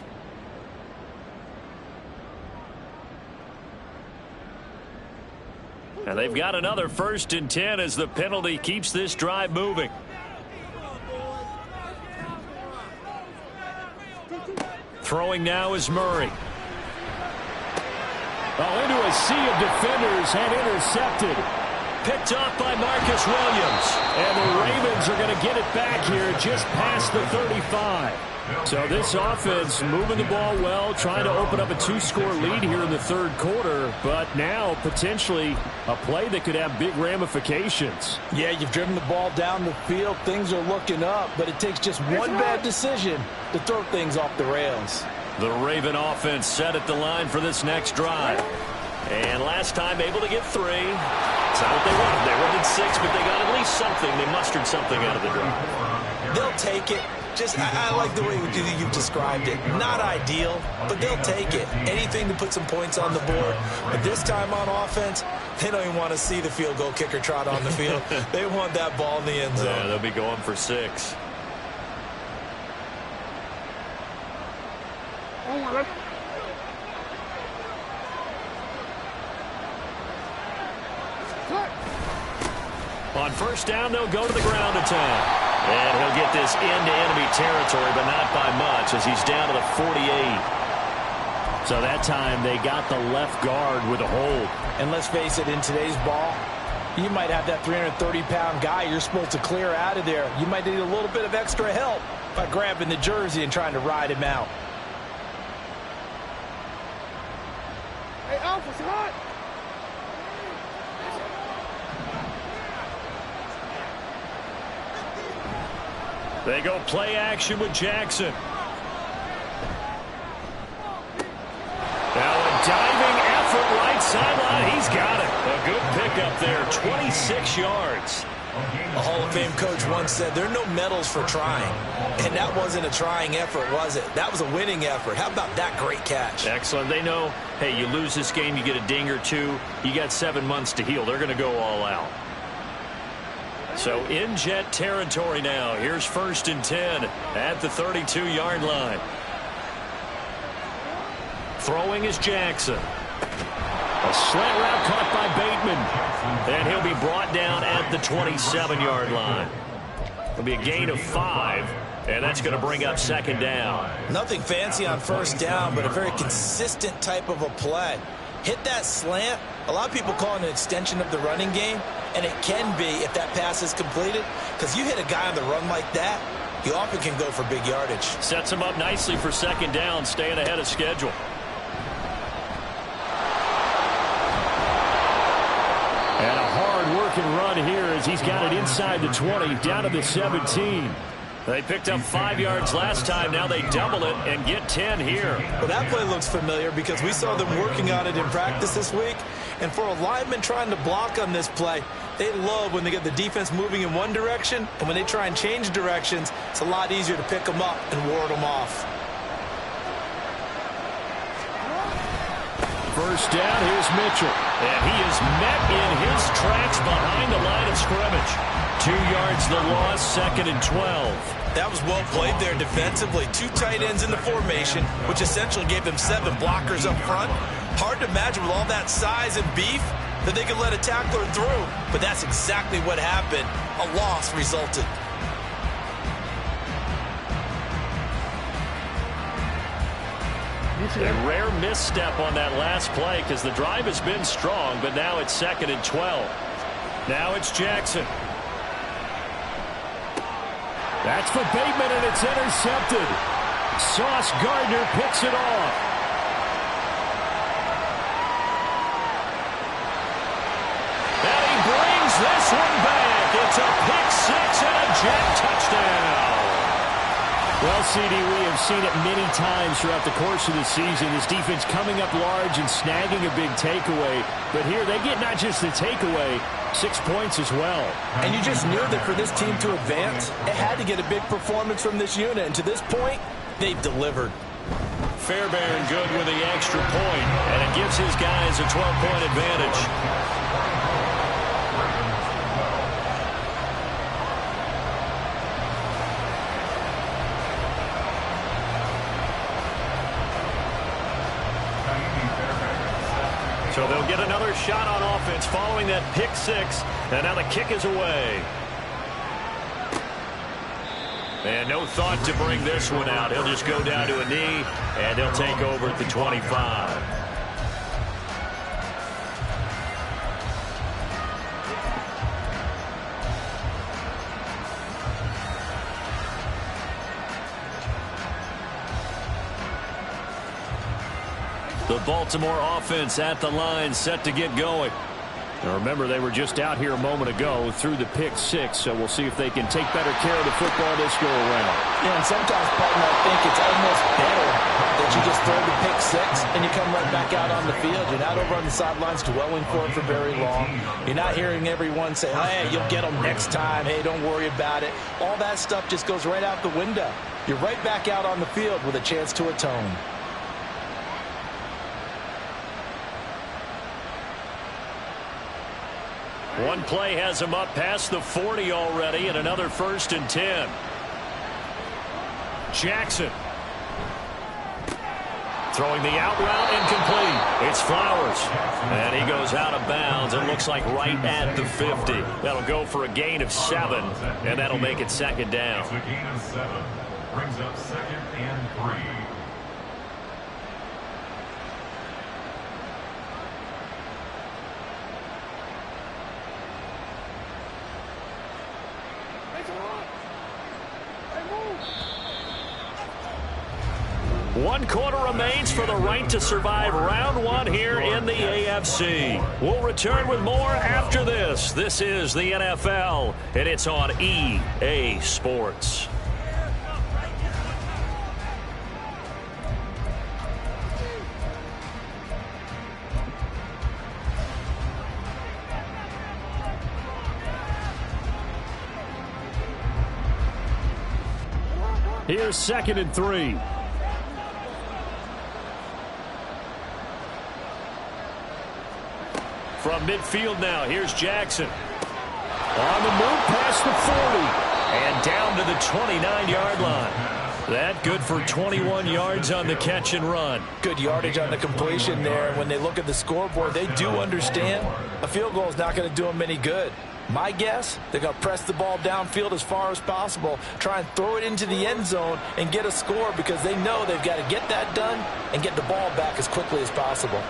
And they've got another 1st and 10 as the penalty keeps this drive moving. Throwing now is Murray. Oh, into a sea of defenders and intercepted. Picked off by Marcus Williams. And the Ravens are going to get it back here just past the 35. So this offense moving the ball well, trying to open up a 2-score lead here in the 3rd quarter, but now potentially a play that could have big ramifications. Yeah, you've driven the ball down the field. Things are looking up, but it takes just one bad decision to throw things off the rails. The Raven offense set at the line for this next drive. And last time able to get 3. It's not what they wanted. They wanted 6, but they got at least something. They mustered something out of the drive. They'll take it. I like the way you've described it. Not ideal, but they'll take it. Anything to put some points on the board. But this time on offense, they don't even want to see the field goal kicker trot on the field. They want that ball in the end zone. Yeah, they'll be going for 6. On first down, they'll go to the ground attack. And he'll get this into enemy territory, but not by much as he's down to the 48. So that time they got the left guard with a hold. And let's face it, in today's ball, you might have that 330-pound guy you're supposed to clear out of there. You might need a little bit of extra help by grabbing the jersey and trying to ride him out. Hey, Alpha, what? They go play action with Jackson. Now a diving effort right sideline. He's got it. A good pickup there, 26 yards. A Hall of Fame coach once said, there are no medals for trying. And that wasn't a trying effort, was it? That was a winning effort. How about that great catch? Excellent. They know, hey, you lose this game, you get a ding or 2. You got 7 months to heal. They're going to go all out. So in jet territory now. Here's 1st and 10 at the 32-yard line. Throwing is Jackson. A slant route caught by Bateman. And he'll be brought down at the 27-yard line. It'll be a gain of 5. And that's going to bring up 2nd down. Nothing fancy on 1st down, but a very consistent type of a play. Hit that slant. A lot of people call it an extension of the running game. And it can be if that pass is completed. Because you hit a guy on the run like that, you often can go for big yardage. Sets him up nicely for 2nd down, staying ahead of schedule. And a hard-working run here as he's got it inside the 20, down to the 17. They picked up 5 yards last time. Now they double it and get 10 here. Well, that play looks familiar because we saw them working on it in practice this week. And for a lineman trying to block on this play, they love when they get the defense moving in one direction. And when they try and change directions, it's a lot easier to pick them up and ward them off. 1st down, here's Mitchell. And he is met in his tracks behind the line of scrimmage. 2 yards the loss, 2nd and 12. That was well played there defensively. 2 tight ends in the formation, which essentially gave them 7 blockers up front. Hard to imagine with all that size and beef that they could let a tackler through. But that's exactly what happened. A loss resulted. A rare misstep on that last play because the drive has been strong, but now it's 2nd and 12. Now it's Jackson. That's for Bateman, and it's intercepted. Sauce Gardner picks it off. And he brings this one back. It's a pick 6 and a jet touchdown. Well, CD, we have seen it many times throughout the course of the season. This defense coming up large and snagging a big takeaway. But here they get not just the takeaway, 6 points as well. And you just knew that for this team to advance, it had to get a big performance from this unit. And to this point, they've delivered. Fairbairn good with the extra point, and it gives his guys a 12-point advantage. So they'll get another shot on offense following that pick 6. And now the kick is away. And no thought to bring this one out. He'll just go down to a knee, and he'll take over at the 25. The Baltimore offense at the line, set to get going. Now remember, they were just out here a moment ago through the pick 6, so we'll see if they can take better care of the football this go around. Yeah, and sometimes, partner, I think it's almost better that But you just throw the pick six, and you come right back out on the field. You're not over on the sidelines dwelling for it for very long. You're not hearing everyone say, hey, you'll get them next time. Hey, don't worry about it. All that stuff just goes right out the window. You're right back out on the field with a chance to atone. One play has him up past the 40 already, and another 1st and 10. Jackson. Throwing the out route incomplete. It's Flowers. And he goes out of bounds. It looks like right at the 50. That'll go for a gain of 7, and that'll make it 2nd down. It's a gain of 7. Brings up 2nd and 3. One quarter remains for the right to survive round 1 here in the AFC. We'll return with more after this. This is the NFL, and it's on EA Sports. Here's 2nd and 3. From midfield now, here's Jackson. On the move past the 40. And down to the 29-yard line. That good for 21 yards on the catch and run. Good yardage on the completion there. And when they look at the scoreboard, they do understand a field goal is not going to do them any good. My guess, they're going to press the ball downfield as far as possible, try and throw it into the end zone and get a score because they know they've got to get that done and get the ball back as quickly as possible.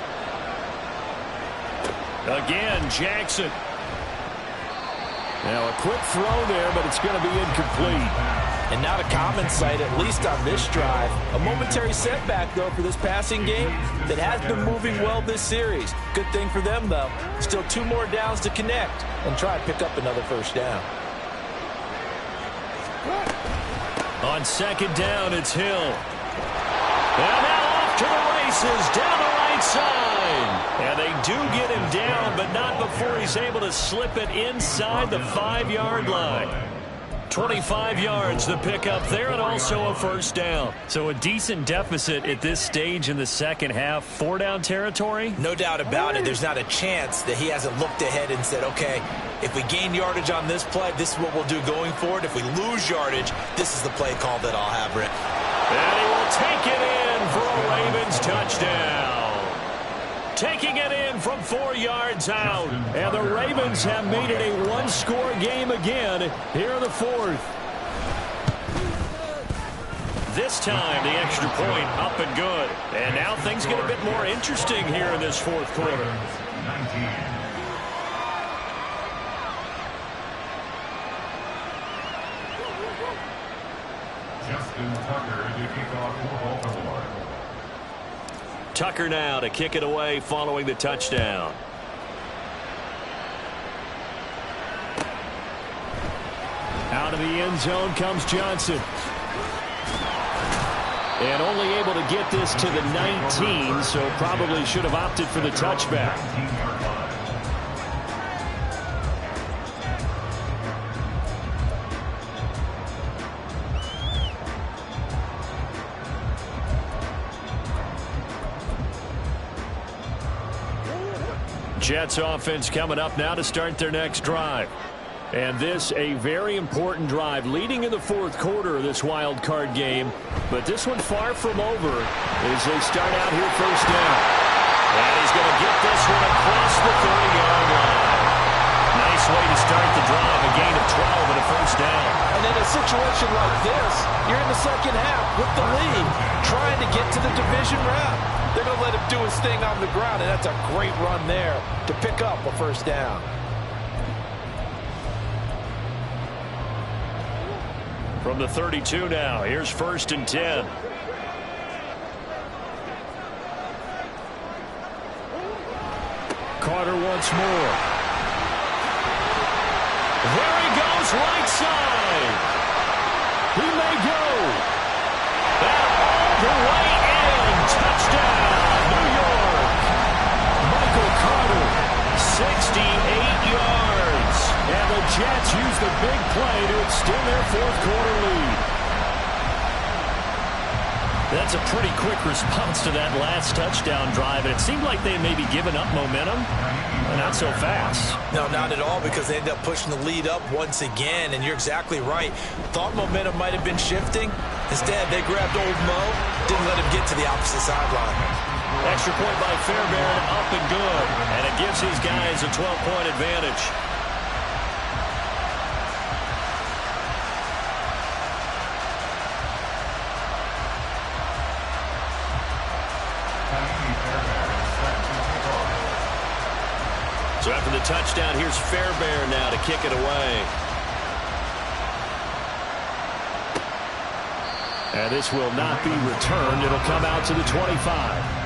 Again, Jackson. Now a quick throw there, but it's going to be incomplete. And not a common sight, at least on this drive. A momentary setback, though, for this passing game that has been moving well this series. Good thing for them, though. Still 2 more downs to connect and try to pick up another 1st down. On 2nd down, it's Hill. And now off to the races down the right side. And they do get him down, but not before he's able to slip it inside the 5-yard line. 25 yards the pickup there, and also a 1st down. So a decent deficit at this stage in the 2nd half. 4-down territory? No doubt about it. There's not a chance that he hasn't looked ahead and said, okay, if we gain yardage on this play, this is what we'll do going forward. If we lose yardage, this is the play call that I'll have, Rick. And he will take it in for a Ravens touchdown. Taking it in from 4 yards out. And the Ravens have made it a 1-score game again here in the 4th. This time, the extra point up and good. And now things get a bit more interesting here in this 4th quarter. 19. Justin Tucker to kick off for Baltimore. Tucker now to kick it away following the touchdown. Out of the end zone comes Johnson. And only able to get this to the 19, so probably should have opted for the touchback. Jets offense coming up now to start their next drive. And this a very important drive leading in the 4th quarter of this wild card game. But this one far from over as they start out here 1st down. And he's going to get this one across the 30-yard line. Nice way to start the drive, a gain of 12 and a 1st down. And in a situation like this, you're in the 2nd half with the lead, trying to get to the division round. They're going to let him do his thing on the ground, and that's a great run there to pick up a 1st down. From the 32 now, here's 1st and 10. Carter once more. There he goes, right side. He may go. That all the way in. yards. And the Jets use the big play to extend their fourth quarter lead. That's a pretty quick response to that last touchdown drive. And it seemed like they had maybe given up momentum. But not so fast. No, not at all, because they ended up pushing the lead up once again. And you're exactly right. Thought momentum might have been shifting. Instead, they grabbed old Mo, didn't let him get to the opposite sideline. Extra point by Fairbairn, up and good. And it gives his guys a 12-point advantage. So after the touchdown, here's Fairbairn now to kick it away. And this will not be returned. It'll come out to the 25.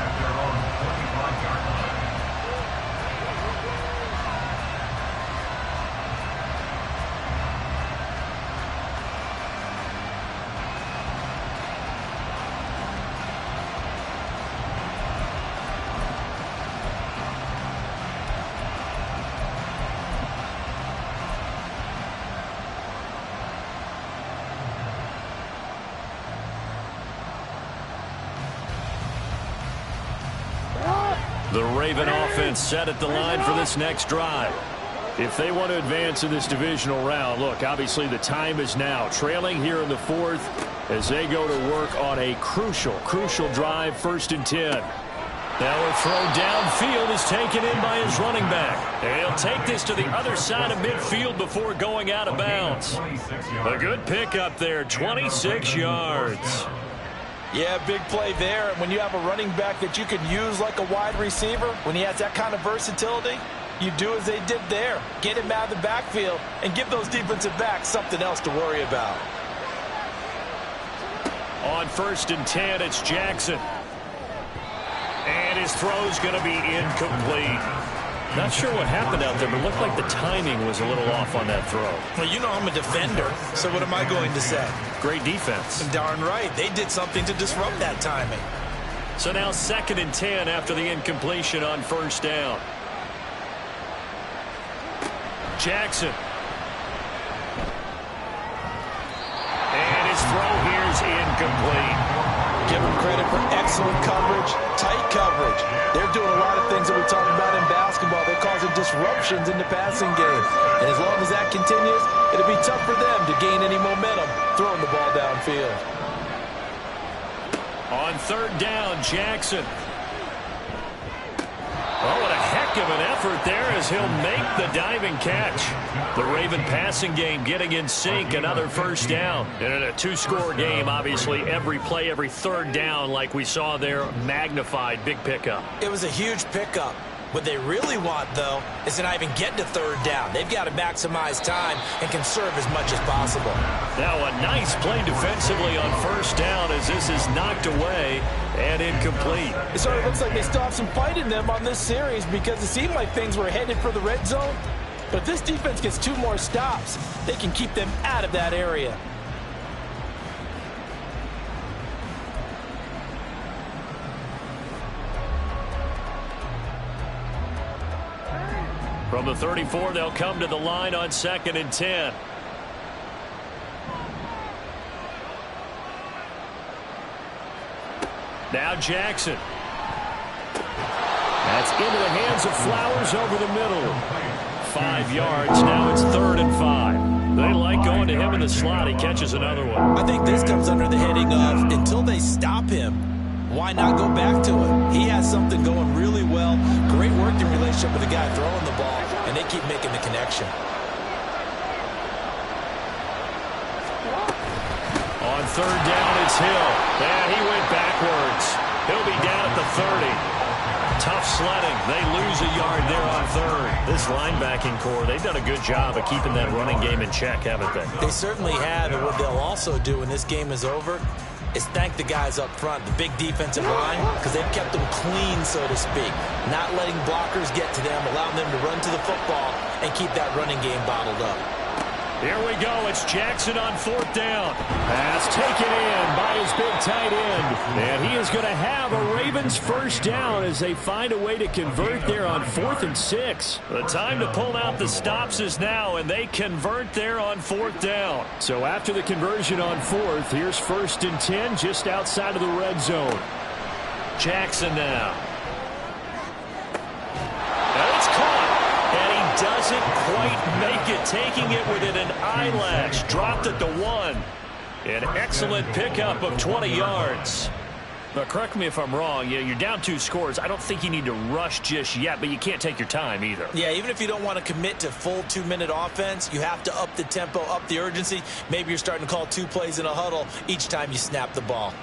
The Raven offense set at the line for this next drive. If they want to advance in this divisional round, look, obviously the time is now. Trailing here in the fourth as they go to work on a crucial drive, 1st and 10. Now a throw downfield is taken in by his running back. And he'll take this to the other side of midfield before going out of bounds. A good pickup there, 26 yards. Yeah, big play there. And when you have a running back that you can use like a wide receiver, when he has that kind of versatility, you do as they did there. Get him out of the backfield and give those defensive backs something else to worry about. On 1st and 10, it's Jackson. And his throw's going to be incomplete. Not sure what happened out there, but it looked like the timing was a little off on that throw. Well, you know I'm a defender, so what am I going to say? Great defense. Darn right. They did something to disrupt that timing. So now 2nd and 10 after the incompletion on 1st down. Jackson. And his throw here's incomplete. Give them credit for excellent coverage, tight coverage. They're doing a lot of things that we talk about in basketball. They're causing disruptions in the passing game. And as long as that continues, it'll be tough for them to gain any momentum throwing the ball downfield. On 3rd down, Jackson. Oh, what a heck of an effort there as he'll make the diving catch. The Raven passing game getting in sync, another 1st down. And in a 2-score game, obviously, every play, every 3rd down, like we saw there, magnified, big pickup. It was a huge pickup. What they really want, though, is to not even get to 3rd down. They've got to maximize time and conserve as much as possible. Now a nice play defensively on 1st down as this is knocked away and incomplete. It sort of looks like they still have some fight in them on this series because it seemed like things were headed for the red zone. But if this defense gets 2 more stops, they can keep them out of that area. From the 34, they'll come to the line on 2nd and 10. Now Jackson. That's into the hands of Flowers over the middle. 5 yards. Now it's 3rd and 5. They like going to him in the slot. He catches another one. I think this comes under the heading of until they stop him, why not go back to him? He has something going really well. Great working relationship with the guy throwing the ball, and they keep making the connection. On 3rd down, it's Hill. And he went backwards. He'll be down at the 30. Tough sledding. They lose a yard there on 3rd. This linebacking core, they've done a good job of keeping that running game in check, haven't they? They certainly have, and what they'll also do when this game is over is thank the guys up front, the big defensive line, because they've kept them clean, so to speak. Not letting blockers get to them, allowing them to run to the football and keep that running game bottled up. Here we go. It's Jackson on 4th down. Pass taken in by his big tight end. And he is going to have a Ravens first down as they find a way to convert there on 4th and 6. The time to pull out the stops is now, and they convert there on 4th down. So after the conversion on 4th, here's 1st and 10 just outside of the red zone. Jackson now. And it's caught. And he doesn't quite make it, taking it within an eyelash. Dropped at the 1. An excellent pickup of 20 yards. But correct me if I'm wrong. You're down 2 scores. I don't think you need to rush just yet, but you can't take your time either. Yeah, even if you don't want to commit to full 2-minute offense, you have to up the tempo, up the urgency. Maybe you're starting to call 2 plays in a huddle each time you snap the ball.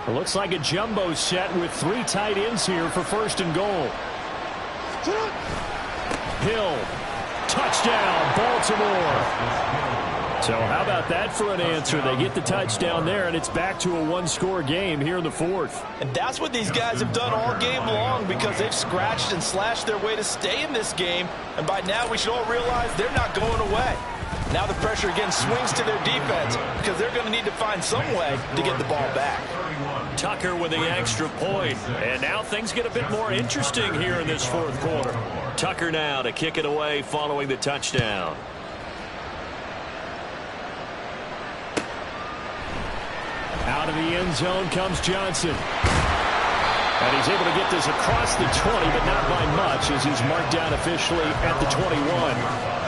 It looks like a jumbo set with 3 tight ends here for 1st and goal. Hill, touchdown, Baltimore. So how about that for an answer? They get the touchdown there, and it's back to a 1-score game here in the 4th. And that's what these guys have done all game long, because they've scratched and slashed their way to stay in this game. And by now we should all realize they're not going away. Now the pressure again swings to their defense, because they're going to need to find some way to get the ball back. Tucker with the extra point. And now things get a bit more interesting here in this 4th quarter. Tucker now to kick it away following the touchdown. Out of the end zone comes Johnson. And he's able to get this across the 20, but not by much, as he's marked down officially at the 21.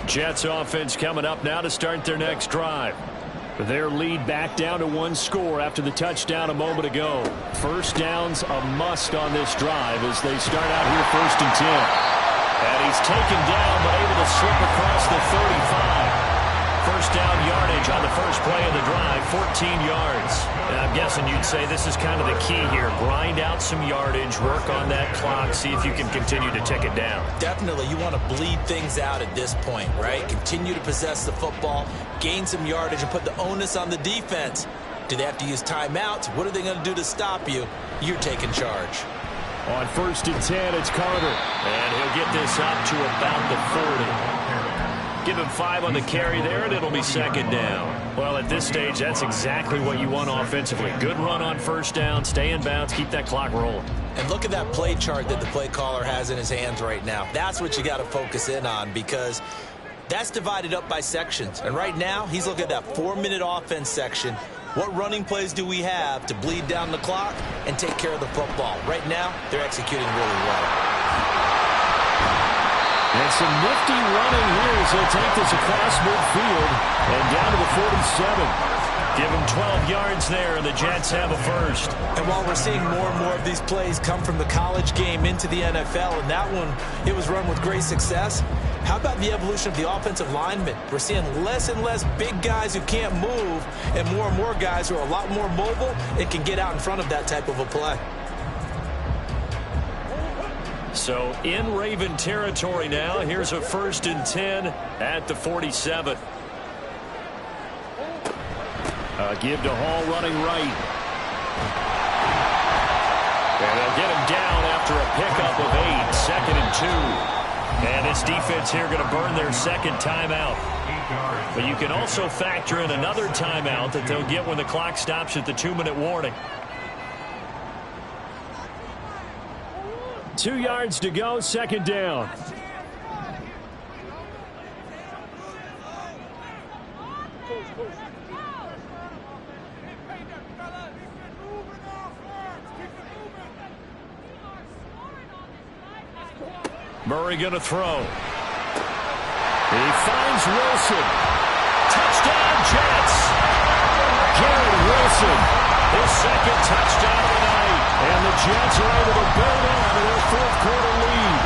Jets offense coming up now to start their next drive. Their lead back down to 1 score after the touchdown a moment ago. First down's a must on this drive as they start out here 1st and 10. And he's taken down but able to slip across the 35. First down yardage on the first play of the drive, 14 yards. And I'm guessing you'd say this is kind of the key here. Grind out some yardage, work on that clock, see if you can continue to tick it down. Definitely, you want to bleed things out at this point, right? Continue to possess the football, gain some yardage, and put the onus on the defense. Do they have to use timeouts? What are they going to do to stop you? You're taking charge. On 1st and 10, it's Carter. And he'll get this up to about the 40. Give him 5 on the carry there, and it'll be 2nd down. Well, at this stage, that's exactly what you want offensively. Good run on 1st down, stay in bounds, keep that clock rolling. And look at that play chart that the play caller has in his hands right now. That's what you got to focus in on, because that's divided up by sections. And right now, he's looking at that 4-minute offense section. What running plays do we have to bleed down the clock and take care of the football? Right now, they're executing really well. And some nifty running here as they'll take this across midfield and down to the 47. Give him 12 yards there, and the Jets have a first. And while we're seeing more and more of these plays come from the college game into the NFL, and that one, it was run with great success, how about the evolution of the offensive linemen? We're seeing less and less big guys who can't move and more guys who are a lot more mobile and can get out in front of that type of a play. So in Raven territory now, here's a 1st and 10 at the 47. Give to Hall running right. And they'll get him down after a pickup of 8, 2nd and 2. And this defense here going to burn their 2nd timeout. But you can also factor in another timeout that they'll get when the clock stops at the 2-minute warning. 2 yards to go, 2nd down. Murray going to throw. He finds Wilson. Touchdown, Jets. Garrett Wilson, his 2nd touchdown of the night. And the Jets are able to build on to their 4th quarter lead.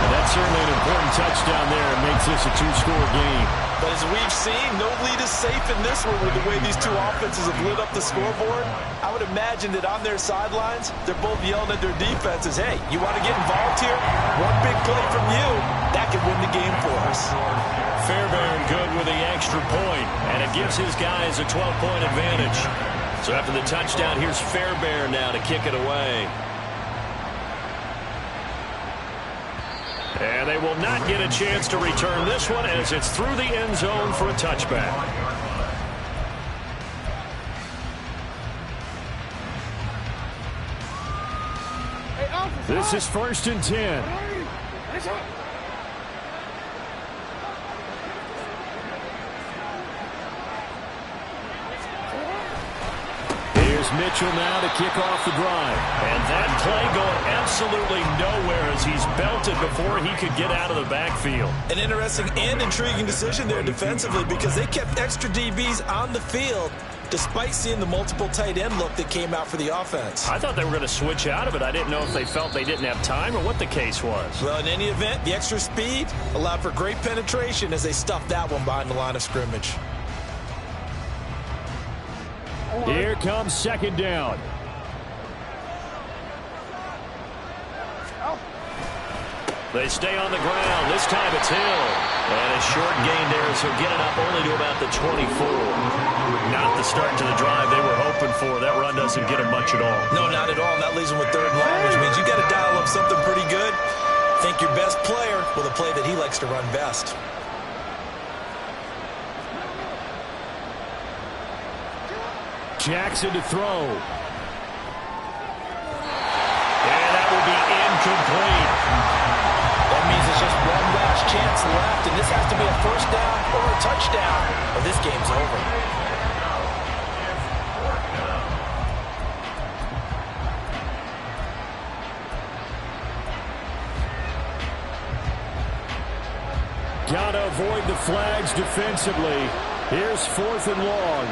And that's certainly an important touchdown there and makes this a two-score game. But as we've seen, no lead is safe in this one with the way these two offenses have lit up the scoreboard. I would imagine that on their sidelines, they're both yelling at their defenses, hey, you want to get involved here? One big play from you, that could win the game for us. Fairbairn good with the extra point, and it gives his guys a 12-point advantage. So after the touchdown, here's Fairbairn now to kick it away. And they will not get a chance to return this one as it's through the end zone for a touchback. This is 1st and 10. Mitchell now to kick off the drive. And that play going absolutely nowhere as he's belted before he could get out of the backfield. An interesting and intriguing decision there defensively because they kept extra DBs on the field despite seeing the multiple tight end look that came out for the offense. I thought they were going to switch out of it. I didn't know if they felt they didn't have time or what the case was. Well, in any event, the extra speed allowed for great penetration as they stuffed that one behind the line of scrimmage. Here comes 2nd down. They stay on the ground. This time it's Hill. And a short gain there, so get it up only to about the 24. Not the start to the drive they were hoping for. That run doesn't get them much at all. No, not at all. And that leaves them with 3rd and long, which means you got to dial up something pretty good. Think your best player with a play that he likes to run best. Jackson to throw. And that will be incomplete. That means it's just one last chance left, and this has to be a 1st down or a touchdown, or this game's over. Gotta avoid the flags defensively. Here's 4th and long.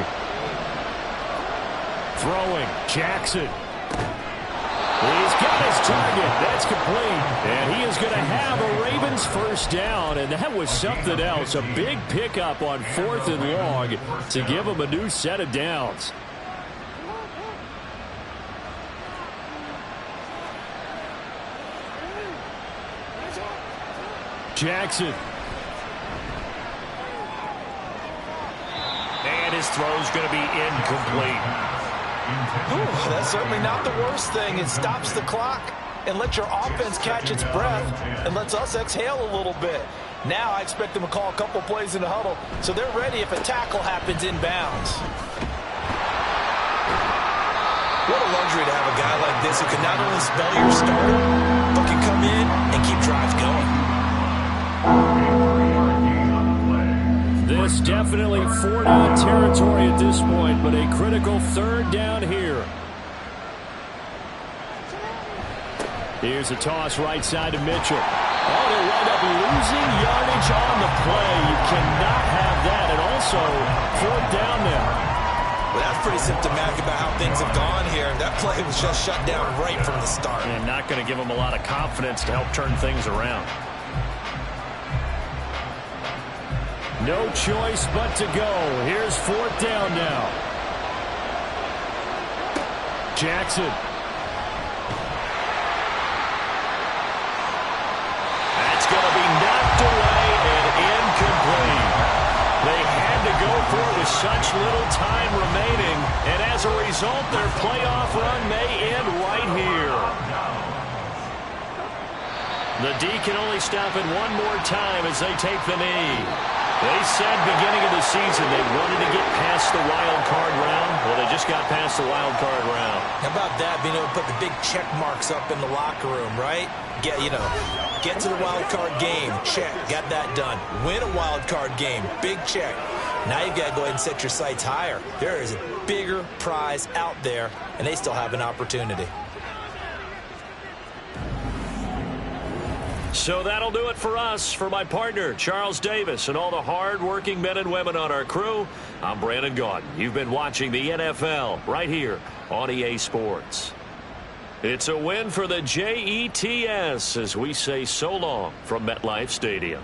Throwing, Jackson. He's got his target. That's complete. And he is going to have a Ravens 1st down. And that was something else. A big pickup on 4th and long to give him a new set of downs. Jackson. And his throw's going to be incomplete. Ooh, that's certainly not the worst thing. It stops the clock and lets your offense catch its breath and lets us exhale a little bit. Now I expect them to call a couple plays in the huddle so they're ready if a tackle happens inbounds. What a luxury to have a guy like this who can not only spell your starter, but can come in and keep drives going. This definitely 4-down territory at this point, but a critical 3rd down here. Here's a toss right side to Mitchell. Oh, they wind up losing yardage on the play. You cannot have that. And also, 4th down now. Well, that's pretty symptomatic about how things have gone here. That play was just shut down right from the start. And not going to give them a lot of confidence to help turn things around. No choice but to go. Here's 4th down now. Jackson. That's going to be knocked away and incomplete. They had to go for it with such little time remaining, and as a result, their playoff run may end right here. The D can only stop it one more time as they take the knee. They said beginning of the season they wanted to get past the wild card round. Well, they just got past the wild card round. How about that? Being able to put the big check marks up in the locker room, right? Get to the wild card game. Check. Got that done. Win a wild card game. Big check. Now you've got to go ahead and set your sights higher. There is a bigger prize out there, and they still have an opportunity. So that'll do it for us. For my partner, Charles Davis, and all the hard-working men and women on our crew, I'm Brandon Gaudin. You've been watching the NFL right here on EA Sports. It's a win for the Jets as we say so long from MetLife Stadium.